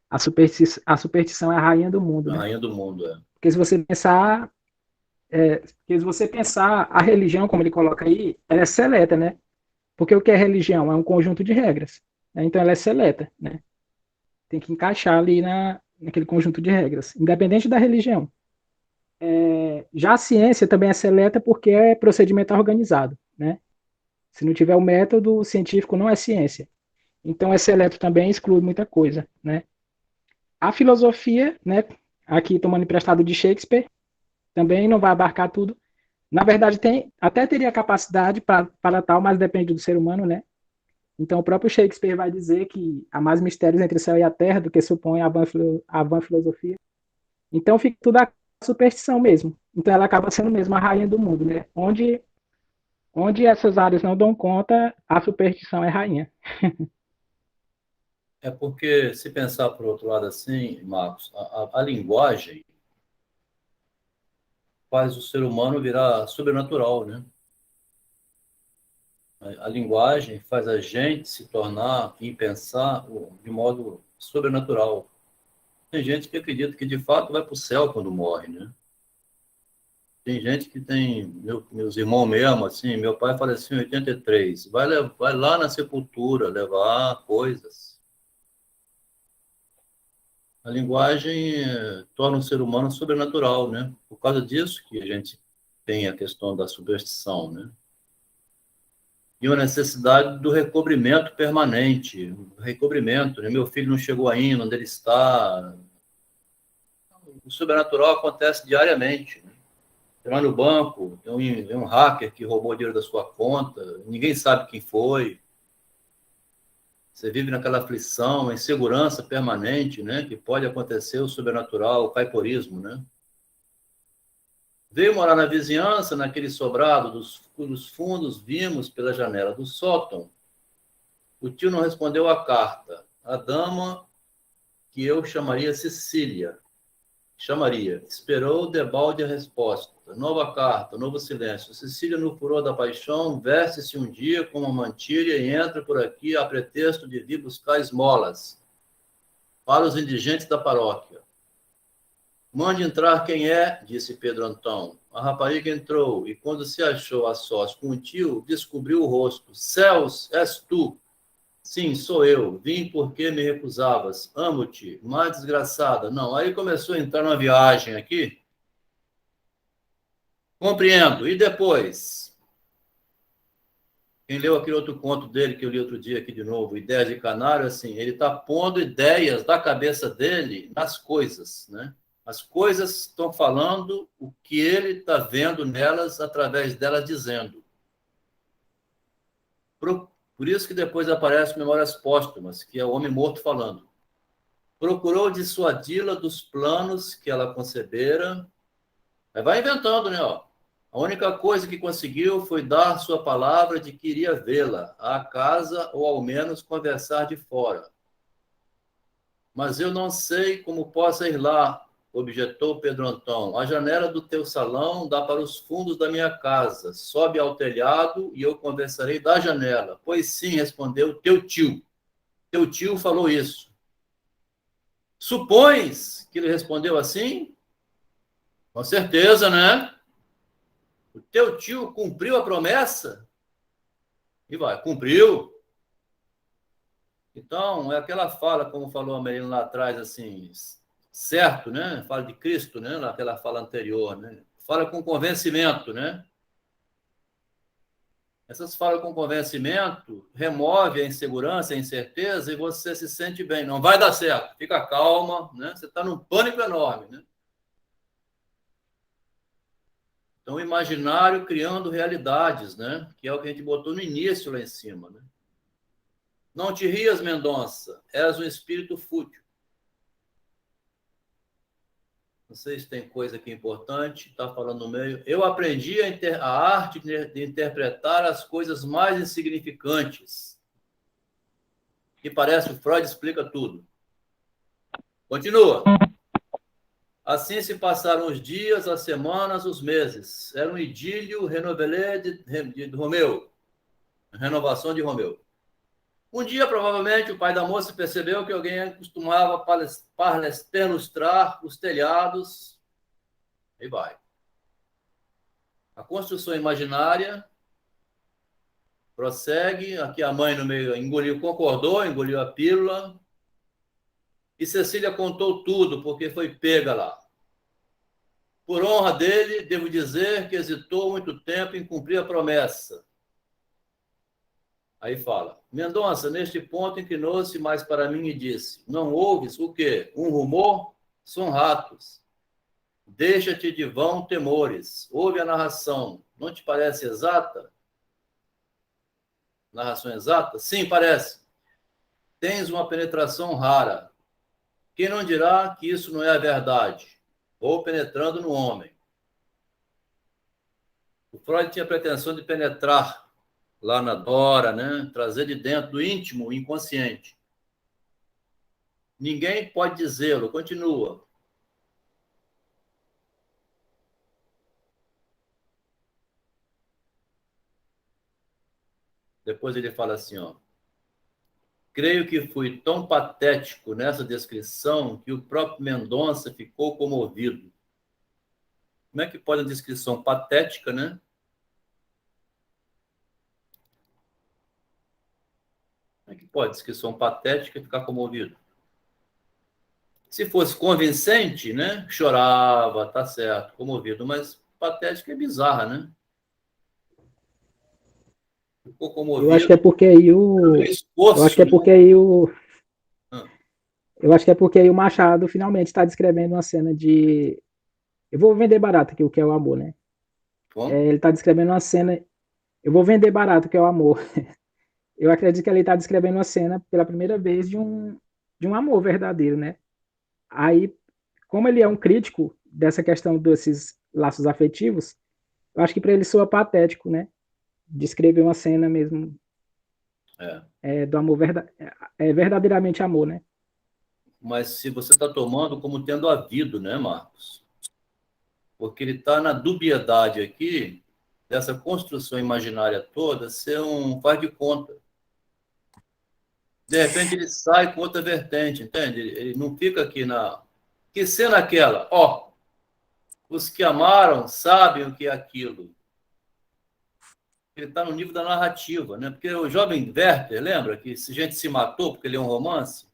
a superstição é a rainha do mundo, A né? rainha do mundo, é. Porque se você pensar, a religião, como ele coloca aí, ela é seleta, né? Porque o que é religião? É um conjunto de regras, né? Então ela é seleta, né? Tem que encaixar ali naquele conjunto de regras, independente da religião. Já a ciência também é seleta porque é procedimento organizado, né? Se não tiver o método, o científico não é ciência. Então, é seleto também exclui muita coisa, né? A filosofia, né, aqui tomando emprestado de Shakespeare, também não vai abarcar tudo. Na verdade, até teria capacidade para tal, mas depende do ser humano, né? Então, o próprio Shakespeare vai dizer que há mais mistérios entre o céu e a terra do que supõe a vã filosofia. Então, fica tudo a superstição mesmo. Então, ela acaba sendo mesmo a rainha do mundo, né? Onde essas áreas não dão conta, a superstição é rainha. É porque, se pensar por outro lado assim, Marcos, a linguagem faz o ser humano virar sobrenatural, né? A linguagem faz a gente se tornar e pensar de modo sobrenatural. Tem gente que acredita que, de fato, vai para o céu quando morre, né? Tem gente que tem... Meus irmãos mesmo, assim, meu pai faleceu em 83. Vai lá na sepultura levar coisas. A linguagem torna o ser humano sobrenatural, né? Por causa disso que a gente tem a questão da superstição, né? E uma necessidade do recobrimento permanente. Recobrimento, né? Meu filho não chegou ainda, onde ele está. O sobrenatural acontece diariamente, né? Você vai no banco, tem um hacker que roubou o dinheiro da sua conta, ninguém sabe quem foi. Você vive naquela aflição, insegurança permanente, né? Que pode acontecer o sobrenatural, o caiporismo, né? Veio morar na vizinhança, naquele sobrado dos fundos, vimos pela janela do sótão. O tio não respondeu à carta. A dama, que eu chamaria Cecília, esperou debalde a resposta. Nova carta, novo silêncio. Cecília, no furor da paixão, veste-se um dia com uma mantilha e entra por aqui a pretexto de vir buscar esmolas para os indigentes da paróquia. Mande entrar quem é, disse Pedro Antão. A rapariga entrou e, quando se achou a sós com o tio, descobriu o rosto. Céus, és tu? Sim, sou eu. Vim porque me recusavas. Amo-te. Mais desgraçada. Não, aí começou a entrar numa viagem aqui. Compreendo. E depois? Quem leu aquele outro conto dele, que eu li outro dia aqui de novo, Ideias de Canário, assim, ele está pondo ideias da cabeça dele nas coisas, né? As coisas estão falando o que ele está vendo nelas, através delas, dizendo. Por isso que depois aparece Memórias Póstumas, que é o homem morto falando. Procurou dissuadi-la dos planos que ela concebera. Aí vai inventando, né? Ó. A única coisa que conseguiu foi dar sua palavra de que iria vê-la à casa ou ao menos conversar de fora. Mas eu não sei como possa ir lá, objetou Pedro Antão. A janela do teu salão dá para os fundos da minha casa. Sobe ao telhado e eu conversarei da janela. Pois sim, respondeu teu tio. Teu tio falou isso. Supões que ele respondeu assim? Com certeza, né? O teu tio cumpriu a promessa? E vai, cumpriu. Então, é aquela fala, como falou a Melina lá atrás, assim, certo, né? Fala de Cristo, né? Naquela fala anterior, né? Fala com convencimento, né? Essas falas com convencimento remove a insegurança, a incerteza e você se sente bem. Não vai dar certo, fica calma, né? Você está num pânico enorme, né? Então, o imaginário criando realidades, né? Que é o que a gente botou no início lá em cima, né? Não te rias, Mendonça, és um espírito fútil. Não sei se tem coisa aqui importante, está falando no meio. Eu aprendi a arte de interpretar as coisas mais insignificantes. Que parece que Freud explica tudo. Continua. Assim se passaram os dias, as semanas, os meses. Era um idílio renouvelé de Romeu. Renovação de Romeu. Um dia, provavelmente, o pai da moça percebeu que alguém costumava perlustrar os telhados. E vai. A construção imaginária prossegue. Aqui a mãe no meio engoliu, concordou, engoliu a pílula. E Cecília contou tudo, porque foi pega lá. Por honra dele, devo dizer que hesitou muito tempo em cumprir a promessa. Aí fala, Mendonça, neste ponto inclinou-se mais para mim e disse, não ouves o quê? Um rumor? São ratos. Deixa-te de vão temores. Ouve a narração. Não te parece exata? Narração exata? Sim, parece. Tens uma penetração rara. Quem não dirá que isso não é a verdade? Ou penetrando no homem. O Freud tinha a pretensão de penetrar lá na Dora, né? Trazer de dentro do íntimo o inconsciente. Ninguém pode dizê-lo. Continua. Depois ele fala assim, ó. Creio que fui tão patético nessa descrição que o próprio Mendonça ficou comovido. Como é que pode uma descrição patética, né? Como é que pode descrição patética ficar comovido? Se fosse convincente, né? Chorava, tá certo, comovido, mas patética é bizarra, né? Ficou comovido. Eu acho que é porque aí o. Esforço, eu acho que é porque aí o. Ah. Eu acho que é porque aí o Machado finalmente está descrevendo uma cena de. Eu vou vender barato aqui o que é o amor, né? Ele está descrevendo uma cena. Eu vou vender barato o que é o amor. Eu acredito que ele está descrevendo uma cena pela primeira vez de um amor verdadeiro, né? Aí, como ele é um crítico dessa questão desses laços afetivos, eu acho que para ele soa patético, né? Descrever uma cena mesmo do amor verdadeiramente amor, né? Mas se você está tomando como tendo havido, né, Marcos? Porque ele está na dubiedade aqui dessa construção imaginária toda ser um faz de conta. De repente ele sai com outra vertente, entende? Ele não fica aqui na... Que cena aquela? Ó, os que amaram sabem o que é aquilo. Ele está no nível da narrativa, né? Porque o jovem Werther, lembra que a gente se matou porque ele é um romance?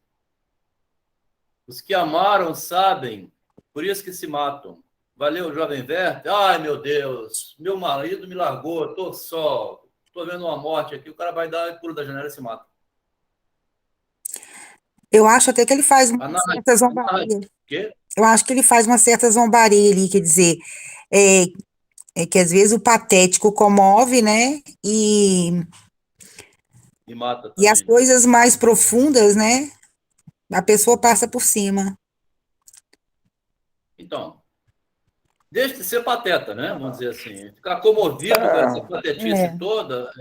Os que amaram sabem, por isso que se matam. Valeu, jovem Werther. Ai, meu Deus, meu marido me largou, estou só, estou vendo uma morte aqui, o cara vai dar pulo da janela e se mata. Eu acho até que ele faz uma certa zombaria. Eu acho que ele faz uma certa zombaria ali, quer dizer, que às vezes o patético comove, né? E E mata E as também, né? coisas mais profundas, né? A pessoa passa por cima. Então, deixa de ser pateta, né? Vamos dizer assim. Ficar comovido com essa patetice toda,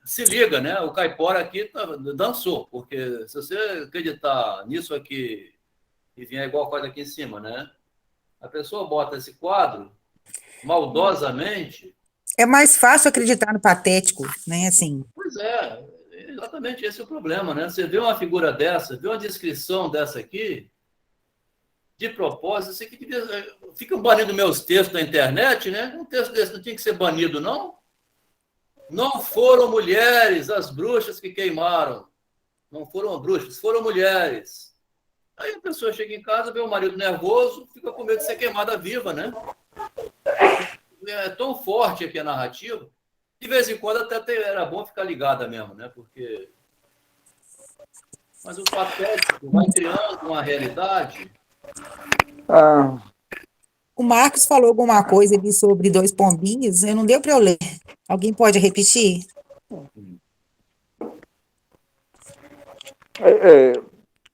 se liga, né? O caipora aqui dançou, porque se você acreditar nisso aqui e vier igual coisa aqui em cima, né? A pessoa bota esse quadro maldosamente. É mais fácil acreditar no patético, né? Assim. Pois é, exatamente esse é o problema, né? Você vê uma figura dessa, vê uma descrição dessa aqui, de propósito, isso aqui fica banindo meus textos na internet, né? Um texto desse não tinha que ser banido, não? Não foram mulheres as bruxas que queimaram. Não foram bruxas, foram mulheres. Aí a pessoa chega em casa, vê o marido nervoso, fica com medo de ser queimada viva, né? É tão forte aqui a narrativa. De vez em quando até era bom ficar ligada mesmo, né? Porque... Mas o patético vai criando uma realidade. O Marcos falou alguma coisa ali sobre dois pombinhos, não deu para eu ler. Alguém pode repetir?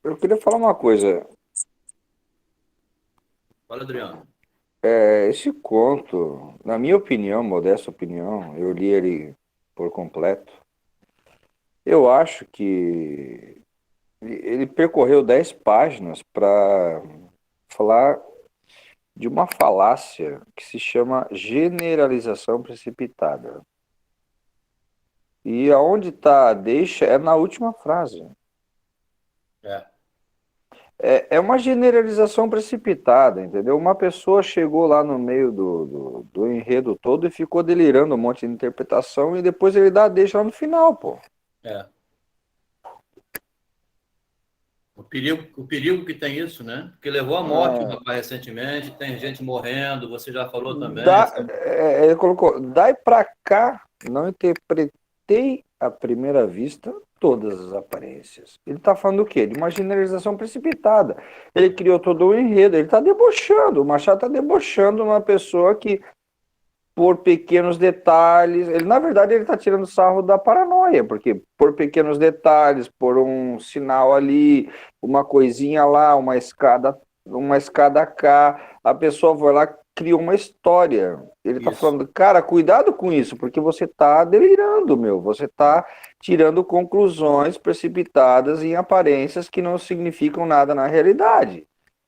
Eu queria falar uma coisa. Fala, Adriano. Esse conto, na minha opinião, modesta opinião, eu li ele por completo. Eu acho que ele percorreu 10 páginas para falar de uma falácia que se chama generalização precipitada. E aonde está a deixa é na última frase. É uma generalização precipitada, entendeu? Uma pessoa chegou lá no meio do enredo todo e ficou delirando um monte de interpretação e depois ele dá a deixa lá no final, pô. O perigo que tem isso, né? Porque levou à morte um rapaz recentemente, tem gente morrendo, você já falou também. Ele colocou, dai pra cá, não interpretei à primeira vista todas as aparências. Ele está falando o quê? De uma generalização precipitada. Ele criou todo o enredo, ele está debochando, o Machado está debochando uma pessoa que, por pequenos detalhes, na verdade ele está tirando sarro da paranoia, porque por pequenos detalhes, por um sinal ali, uma coisinha lá, uma escada cá, a pessoa vai lá, cria uma história. Ele está falando, cara, cuidado com isso, porque você está delirando, você está tirando conclusões precipitadas em aparências que não significam nada na realidade.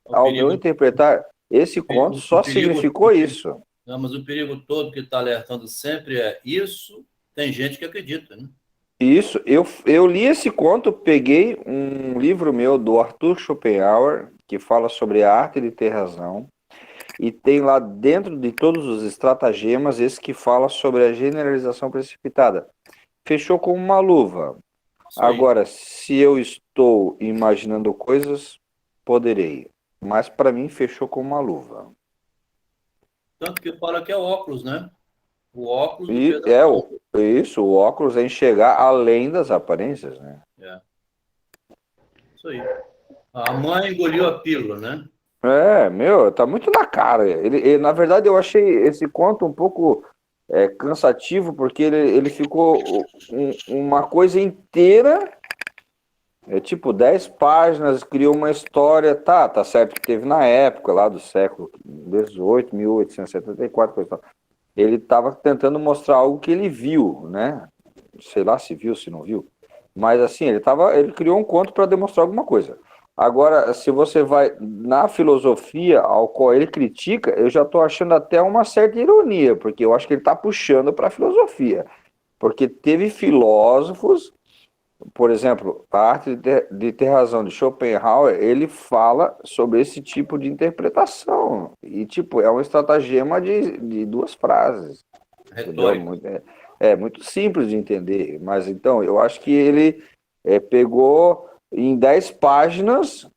Ao meu interpretar, esse conto só significou isso. Não, mas o perigo todo que está alertando sempre é isso, tem gente que acredita, né? Isso, eu li esse conto, peguei um livro meu do Arthur Schopenhauer, que fala sobre a arte de ter razão, e tem lá dentro de todos os estratagemas esse que fala sobre a generalização precipitada. Fechou como uma luva. Agora, se eu estou imaginando coisas, poderei, mas para mim fechou como uma luva. Tanto que fala que é óculos, né? O óculos Isso, o óculos é enxergar além das aparências, né? Isso aí. A mãe engoliu a pílula, né? Tá muito na cara. Na verdade, eu achei esse conto um pouco cansativo, porque ele ficou uma coisa inteira, tipo 10 páginas, criou uma história, tá certo que teve na época, lá do século XVIII, 1874, coisa tal. Ele estava tentando mostrar algo que ele viu, né? Sei lá se viu, se não viu. Mas assim, ele criou um conto para demonstrar alguma coisa. Agora, se você vai na filosofia ao qual ele critica, eu já estou achando até uma certa ironia, porque eu acho que ele está puxando para a filosofia. Porque teve filósofos, por exemplo, a arte de ter razão de Schopenhauer, ele fala sobre esse tipo de interpretação. E, é um estratagema de 2 frases. É muito simples de entender. Mas, então, eu acho que ele pegou em 10 páginas,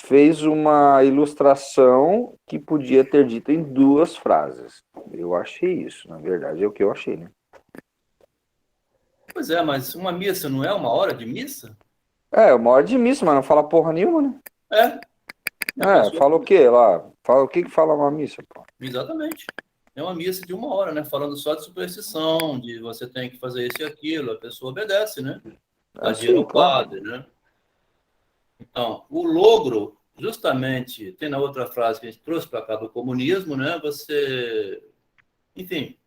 fez uma ilustração que podia ter dito em 2 frases. Eu achei isso, na verdade, é o que eu achei, né? Pois é, mas uma missa não é uma hora de missa? Uma hora de missa, mas não fala porra nenhuma, né? Fala o quê lá? Fala o que fala uma missa, pô? Exatamente. É uma missa de 1 hora, né? Falando só de superstição, de você tem que fazer isso e aquilo, a pessoa obedece, né? Dá dinheiro ao padre, né? Então, o logro, justamente, tem na outra frase que a gente trouxe para cá do comunismo, né? Você... Enfim,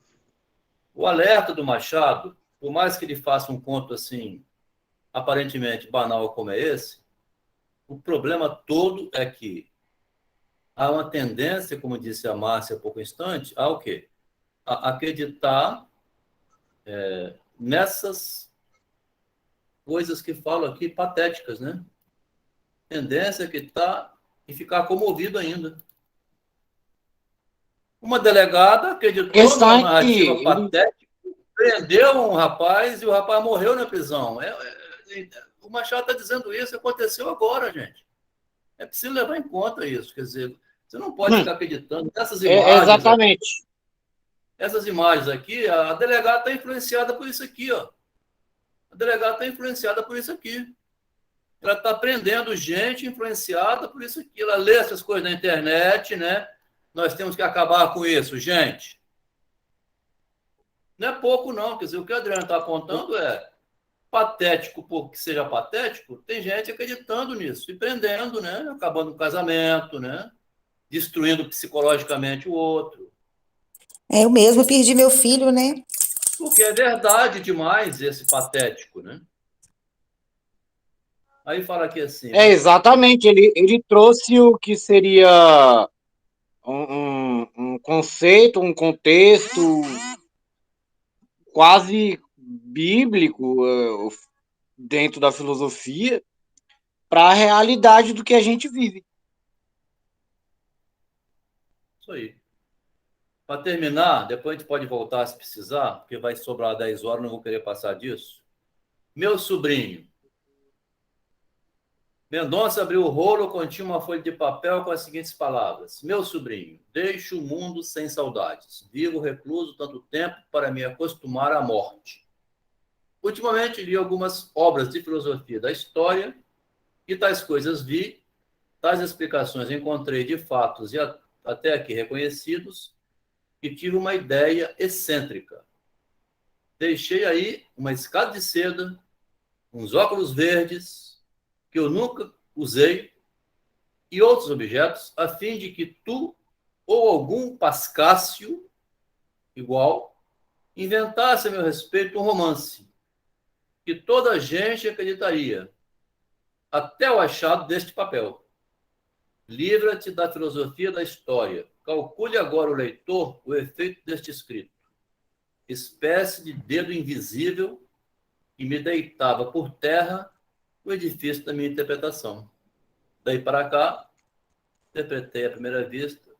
o alerta do Machado, por mais que ele faça um conto assim, aparentemente banal como é esse, o problema todo é que há uma tendência, como disse a Márcia há pouco instante, a o quê? A acreditar nessas coisas que falo aqui, patéticas, né? Tendência que está em ficar comovido ainda. Uma delegada acreditou numa narrativa patética, prendeu um rapaz e o rapaz morreu na prisão. O Machado está dizendo isso, aconteceu agora, gente. É preciso levar em conta isso. Quer dizer, você não pode ficar acreditando nessas imagens. Exatamente. Aqui, essas imagens aqui, a delegada está influenciada por isso aqui, ó. A delegada está influenciada por isso aqui. Ela está prendendo gente influenciada por isso aqui. Ela lê essas coisas na internet, né? Nós temos que acabar com isso, gente. Não é pouco, não. Quer dizer, o que o Adriano está apontando é patético, porque seja patético, tem gente acreditando nisso e prendendo, né? Acabando com o casamento, né? Destruindo psicologicamente o outro. Eu mesmo perdi meu filho, né? Porque é verdade demais esse patético, né? Aí fala aqui assim... Exatamente. Ele trouxe o que seria um conceito, um contexto quase bíblico dentro da filosofia para a realidade do que a gente vive. Isso aí. Para terminar, depois a gente pode voltar se precisar, porque vai sobrar 10 horas, não vou querer passar disso. Meu sobrinho. Mendonça abriu o rolo, continha uma folha de papel com as seguintes palavras. Meu sobrinho, deixo o mundo sem saudades. Vivo recluso tanto tempo para me acostumar à morte. Ultimamente li algumas obras de filosofia da história e tais coisas vi, tais explicações encontrei de fatos e até aqui reconhecidos e tive uma ideia excêntrica. Deixei aí uma escada de seda, uns óculos verdes, que eu nunca usei, e outros objetos, a fim de que tu ou algum pascácio igual inventasse a meu respeito um romance que toda a gente acreditaria, até o achado deste papel. Livra-te da filosofia da história. Calcule agora o leitor o efeito deste escrito. Espécie de dedo invisível que me deitava por terra o edifício da minha interpretação. Daí para cá, interpretei à primeira vista,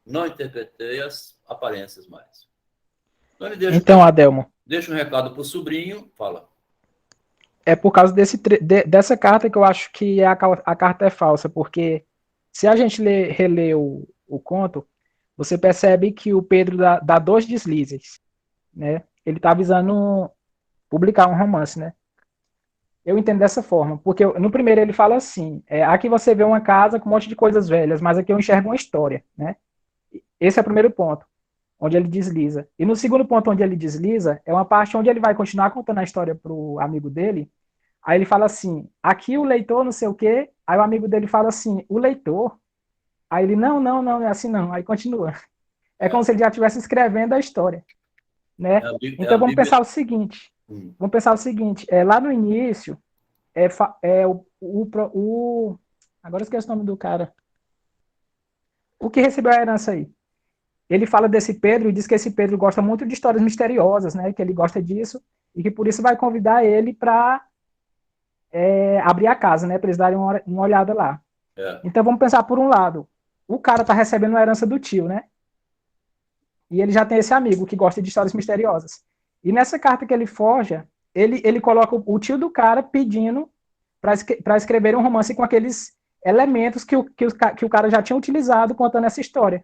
não interpretei as aparências mais. Então, Adelmo. Deixa um recado para o sobrinho, fala. É por causa dessa carta que eu acho que a carta é falsa, porque se a gente reler o conto, você percebe que o Pedro dá 2 deslizes, né? Ele está visando publicar um romance, né? Eu entendo dessa forma, porque no primeiro ele fala assim, aqui você vê uma casa com um monte de coisas velhas, mas aqui eu enxergo uma história, né? Esse é o primeiro ponto, onde ele desliza. E no segundo ponto, onde ele desliza, é uma parte onde ele vai continuar contando a história para o amigo dele. Aí ele fala assim, aqui o leitor não sei o quê, aí o amigo dele fala assim, o leitor? Aí ele, não, é assim não, aí continua. É como se ele já estivesse escrevendo a história, né? Então vamos pensar o seguinte, lá no início, agora eu esqueci o nome do cara, o que recebeu a herança aí, ele fala desse Pedro e diz que esse Pedro gosta muito de histórias misteriosas, né, que ele gosta disso, e que por isso vai convidar ele para abrir a casa, né, para eles darem uma olhada lá. Então vamos pensar por um lado, o cara está recebendo a herança do tio, né, e ele já tem esse amigo que gosta de histórias misteriosas. E nessa carta que ele forja, ele coloca o tio do cara pedindo para escrever um romance com aqueles elementos que o cara já tinha utilizado contando essa história.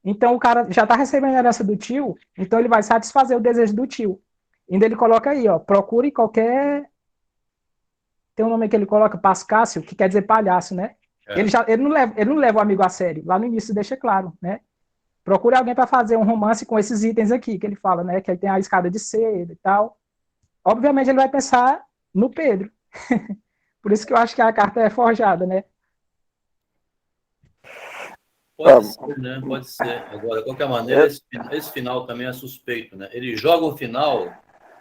Então o cara já está recebendo a herança do tio, então ele vai satisfazer o desejo do tio. Ainda ele coloca aí, ó, procure qualquer... Tem um nome que ele coloca, Pascácio, que quer dizer palhaço, né? Ele não leva o amigo a sério. Lá no início deixa claro, né? procure alguém para fazer um romance com esses itens aqui, que ele fala, né? Que aí tem a escada de seda e tal. Obviamente ele vai pensar no Pedro. Por isso que eu acho que a carta é forjada, né? Pode ser, né? Pode ser. Agora, de qualquer maneira, esse final também é suspeito, né? Ele joga o final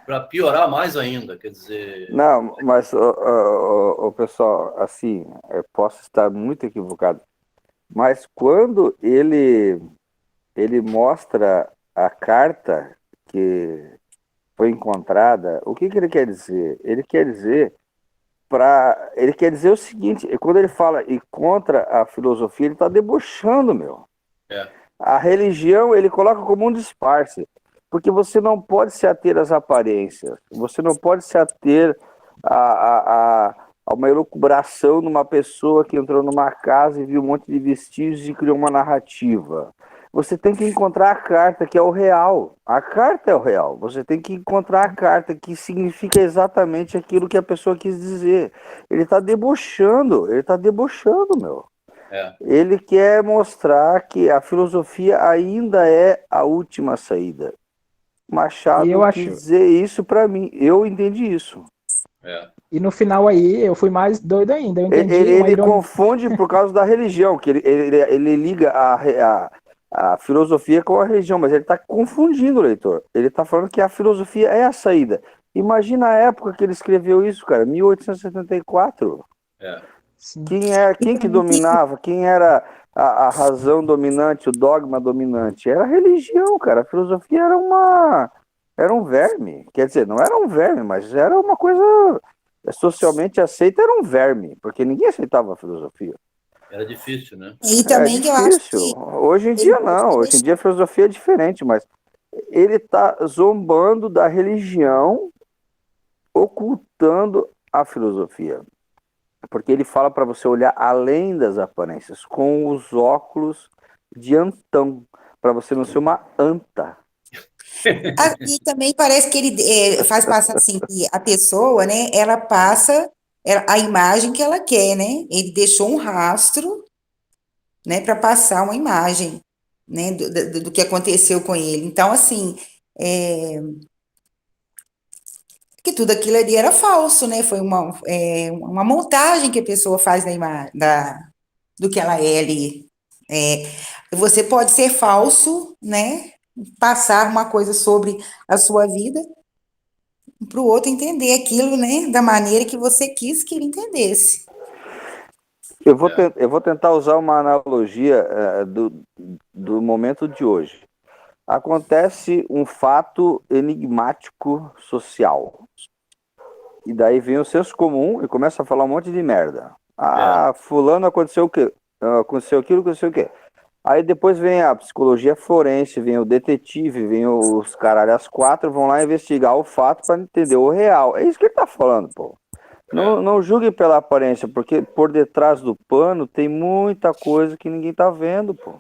para piorar mais ainda, quer dizer... Não, mas, o pessoal, assim, eu posso estar muito equivocado, mas quando ele mostra a carta que foi encontrada, o que ele quer dizer? Ele quer dizer o seguinte, quando ele fala e contra a filosofia, ele está debochando, meu. É. A religião ele coloca como um disfarce, porque você não pode se ater às aparências, você não pode se ater a uma elucubração numa pessoa que entrou numa casa e viu um monte de vestígios e criou uma narrativa. Você tem que encontrar a carta que é o real. A carta é o real. Você tem que encontrar a carta que significa exatamente aquilo que a pessoa quis dizer. Ele está debochando, meu. É. Ele quer mostrar que a filosofia ainda é a última saída. Machado quis dizer isso para mim. Eu entendi isso. É. E no final aí, eu fui mais doido ainda. Eu entendi ele confunde por causa da religião, que ele liga a filosofia com a religião, mas ele está confundindo o leitor. Ele está falando que a filosofia é a saída. Imagina a época que ele escreveu isso, cara, 1874. É. Quem que dominava? Quem era a razão dominante, o dogma dominante? Era a religião, cara. A filosofia era um verme. Quer dizer, não era um verme, mas era uma coisa socialmente aceita, era um verme, porque ninguém aceitava a filosofia. Era difícil, né? E também que eu acho que hoje em dia não, hoje em dia a filosofia é diferente, mas ele está zombando da religião, ocultando a filosofia. Porque ele fala para você olhar além das aparências, com os óculos de Antão, para você não ser uma anta. E também parece que ele faz passar assim, que a pessoa, né, ela passa a imagem que ela quer, né? Ele deixou um rastro, né, para passar uma imagem, né, do que aconteceu com ele. Então, assim, que tudo aquilo ali era falso, né? Foi uma montagem que a pessoa faz do que ela é ali. Você pode ser falso, né? Passar uma coisa sobre a sua vida para o outro entender aquilo, né? Da maneira que você quis que ele entendesse. Eu vou tentar usar uma analogia do momento de hoje. Acontece um fato enigmático social. E daí vem o senso comum e começa a falar um monte de merda. Fulano aconteceu o quê? Aconteceu aquilo, aconteceu o quê? Aí depois vem a psicologia forense, vem o detetive, vem os caralho, as quatro vão lá investigar o fato para entender o real. É isso que ele tá falando, pô. Não julgue pela aparência, porque por detrás do pano tem muita coisa que ninguém tá vendo, pô.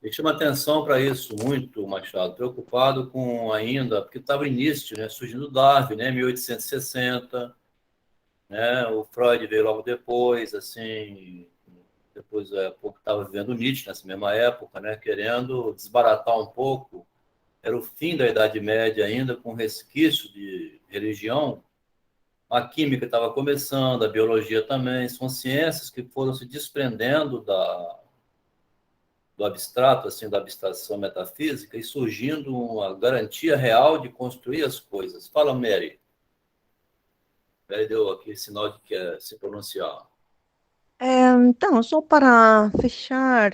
Ele chama atenção para isso muito, Machado, preocupado com ainda, porque estava no início, né, surgindo Darwin, né, 1860, né, o Freud veio logo depois, assim, depois estava vivendo Nietzsche nessa mesma época, né, querendo desbaratar um pouco, era o fim da Idade Média ainda, com resquício de religião, a química estava começando, a biologia também, são ciências que foram se desprendendo do abstrato, assim, da abstração metafísica, e surgindo uma garantia real de construir as coisas. Fala, Mary. Mary deu aqui sinal de que quer se pronunciar. Então, só para fechar,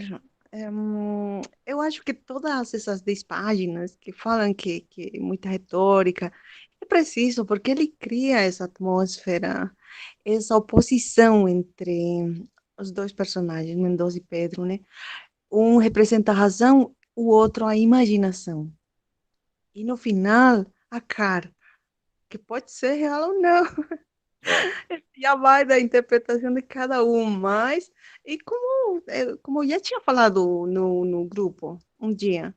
eu acho que todas essas 10 páginas que falam que muita retórica, é preciso, porque ele cria essa atmosfera, essa oposição entre os dois personagens, Mendonça e Pedro, né? Um representa a razão, o outro a imaginação. E no final, a cara, que pode ser real ou não. Já vai da interpretação de cada um, mas, e como eu já tinha falado no grupo um dia,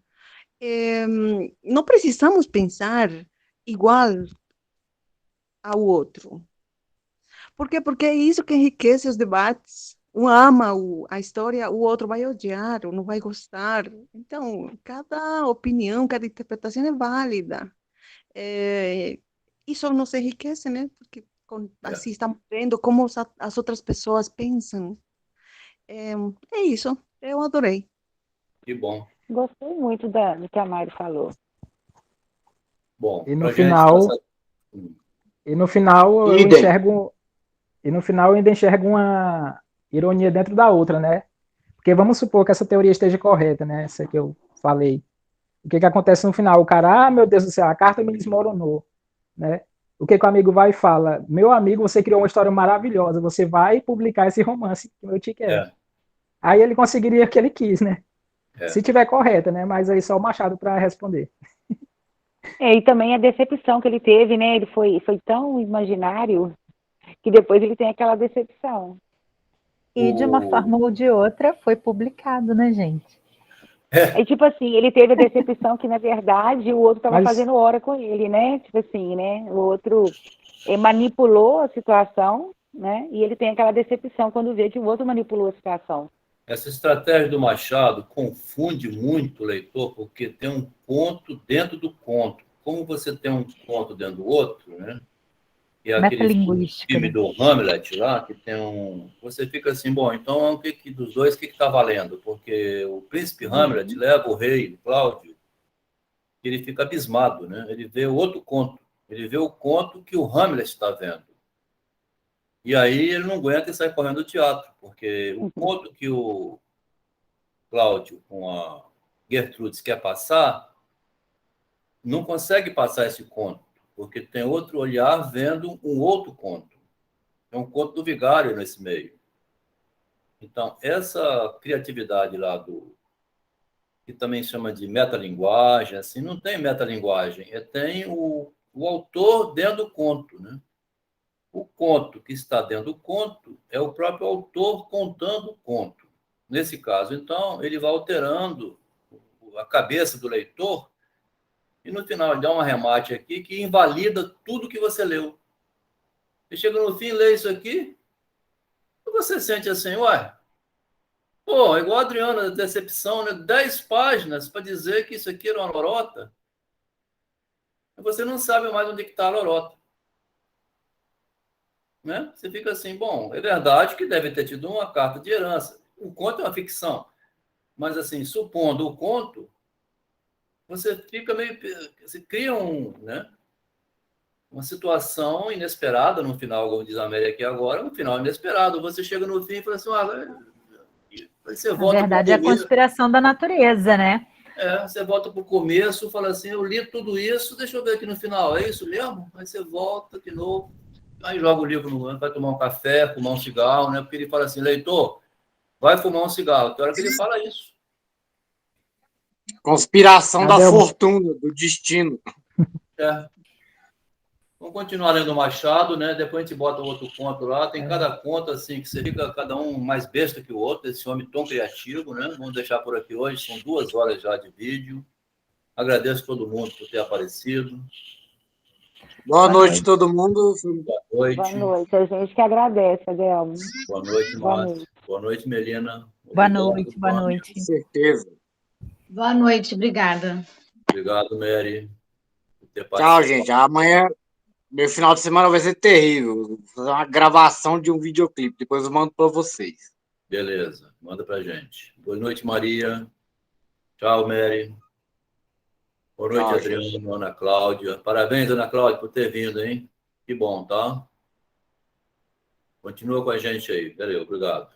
não precisamos pensar igual ao outro. Por quê? Porque é isso que enriquece os debates. um ama a história, o outro vai odiar ou não vai gostar. Então, cada opinião, cada interpretação é válida. Isso nos enriquece, né? Porque assim estamos vendo como as outras pessoas pensam. É isso, eu adorei. Que bom. Gostei muito do que a Mari falou. Bom, E no final, eu enxergo, eu ainda enxergo uma ironia dentro da outra, né? Porque vamos supor que essa teoria esteja correta, né? Essa que eu falei. O que acontece no final? O cara, meu Deus do céu, a carta me desmoronou, né? O que o amigo vai e fala? Meu amigo, você criou uma história maravilhosa, você vai publicar esse romance que eu te quero. Aí ele conseguiria o que ele quis, né? Se tiver correta, né? Mas aí só o Machado para responder. E também a decepção que ele teve, né? Ele foi tão imaginário que depois ele tem aquela decepção. E de uma forma ou de outra foi publicado, né, gente? Tipo assim, ele teve a decepção que, na verdade, o outro estava fazendo hora com ele, né? Tipo assim, né? O outro manipulou a situação, né? E ele tem aquela decepção quando vê que o outro manipulou a situação. Essa estratégia do Machado confunde muito o leitor, porque tem um conto dentro do conto. Como você tem um conto dentro do outro, né? E aquele filme do Hamlet lá, que tem um... Você fica assim, bom, então dos dois, o que está valendo? Porque o príncipe Hamlet leva o rei, Cláudio, e ele fica abismado, né? Ele vê o outro conto. Ele vê o conto que o Hamlet está vendo. E aí ele não aguenta e sai correndo do teatro, porque o conto que o Cláudio com a Gertrudes quer passar, não consegue passar esse conto, porque tem outro olhar vendo um outro conto. É um conto do vigário nesse meio. Então, essa criatividade lá que também chama de metalinguagem, assim, não tem metalinguagem, tem o autor dentro do conto, né? O conto que está dentro do conto é o próprio autor contando o conto. Nesse caso, então, ele vai alterando a cabeça do leitor e, no final, ele dá um arremate aqui que invalida tudo que você leu. Você chega no fim, lê isso aqui, e você sente assim, ué, pô, igual a Adriana, decepção, né? 10 páginas para dizer que isso aqui era uma lorota. E você não sabe mais onde está a lorota. Né? Você fica assim, bom, é verdade que deve ter tido uma carta de herança. O conto é uma ficção. Mas, assim, supondo o conto, você fica meio... Você cria né? Uma situação inesperada no final, como diz a Amélia aqui agora, um final inesperado. Você chega no fim e fala assim, você volta... Na verdade, é a conspiração da natureza, né? Você volta para o começo, fala assim, eu li tudo isso, deixa eu ver aqui no final, é isso mesmo? Aí você volta de novo, aí joga o livro no ano, vai tomar um café, fumar um cigarro, né? Porque ele fala assim, leitor, vai fumar um cigarro. Tem hora que ele fala isso. Conspiração da fortuna, do destino. Vamos continuar lendo o Machado, né? Depois a gente bota outro conto lá. Tem cada conto, assim, que você fica cada um mais besta que o outro, esse homem tão criativo, né? Vamos deixar por aqui hoje, são 2 horas já de vídeo. Agradeço a todo mundo por ter aparecido. Boa noite, todo mundo. Boa noite. Boa noite. A gente que agradece, Adelmo. Boa noite, Márcio. Boa noite, Melina. Boa noite, boa noite. Com certeza. Boa noite, obrigada. Obrigado, Mary. Tchau, gente. Amanhã, meu final de semana vai ser terrível. Vou fazer uma gravação de um videoclipe. Depois eu mando para vocês. Beleza, manda pra gente. Boa noite, Maria. Tchau, Mary. Boa noite, Adriano, Ana Cláudia. Parabéns, Ana Cláudia, por ter vindo, hein? Que bom, tá? Continua com a gente aí. Valeu, obrigado.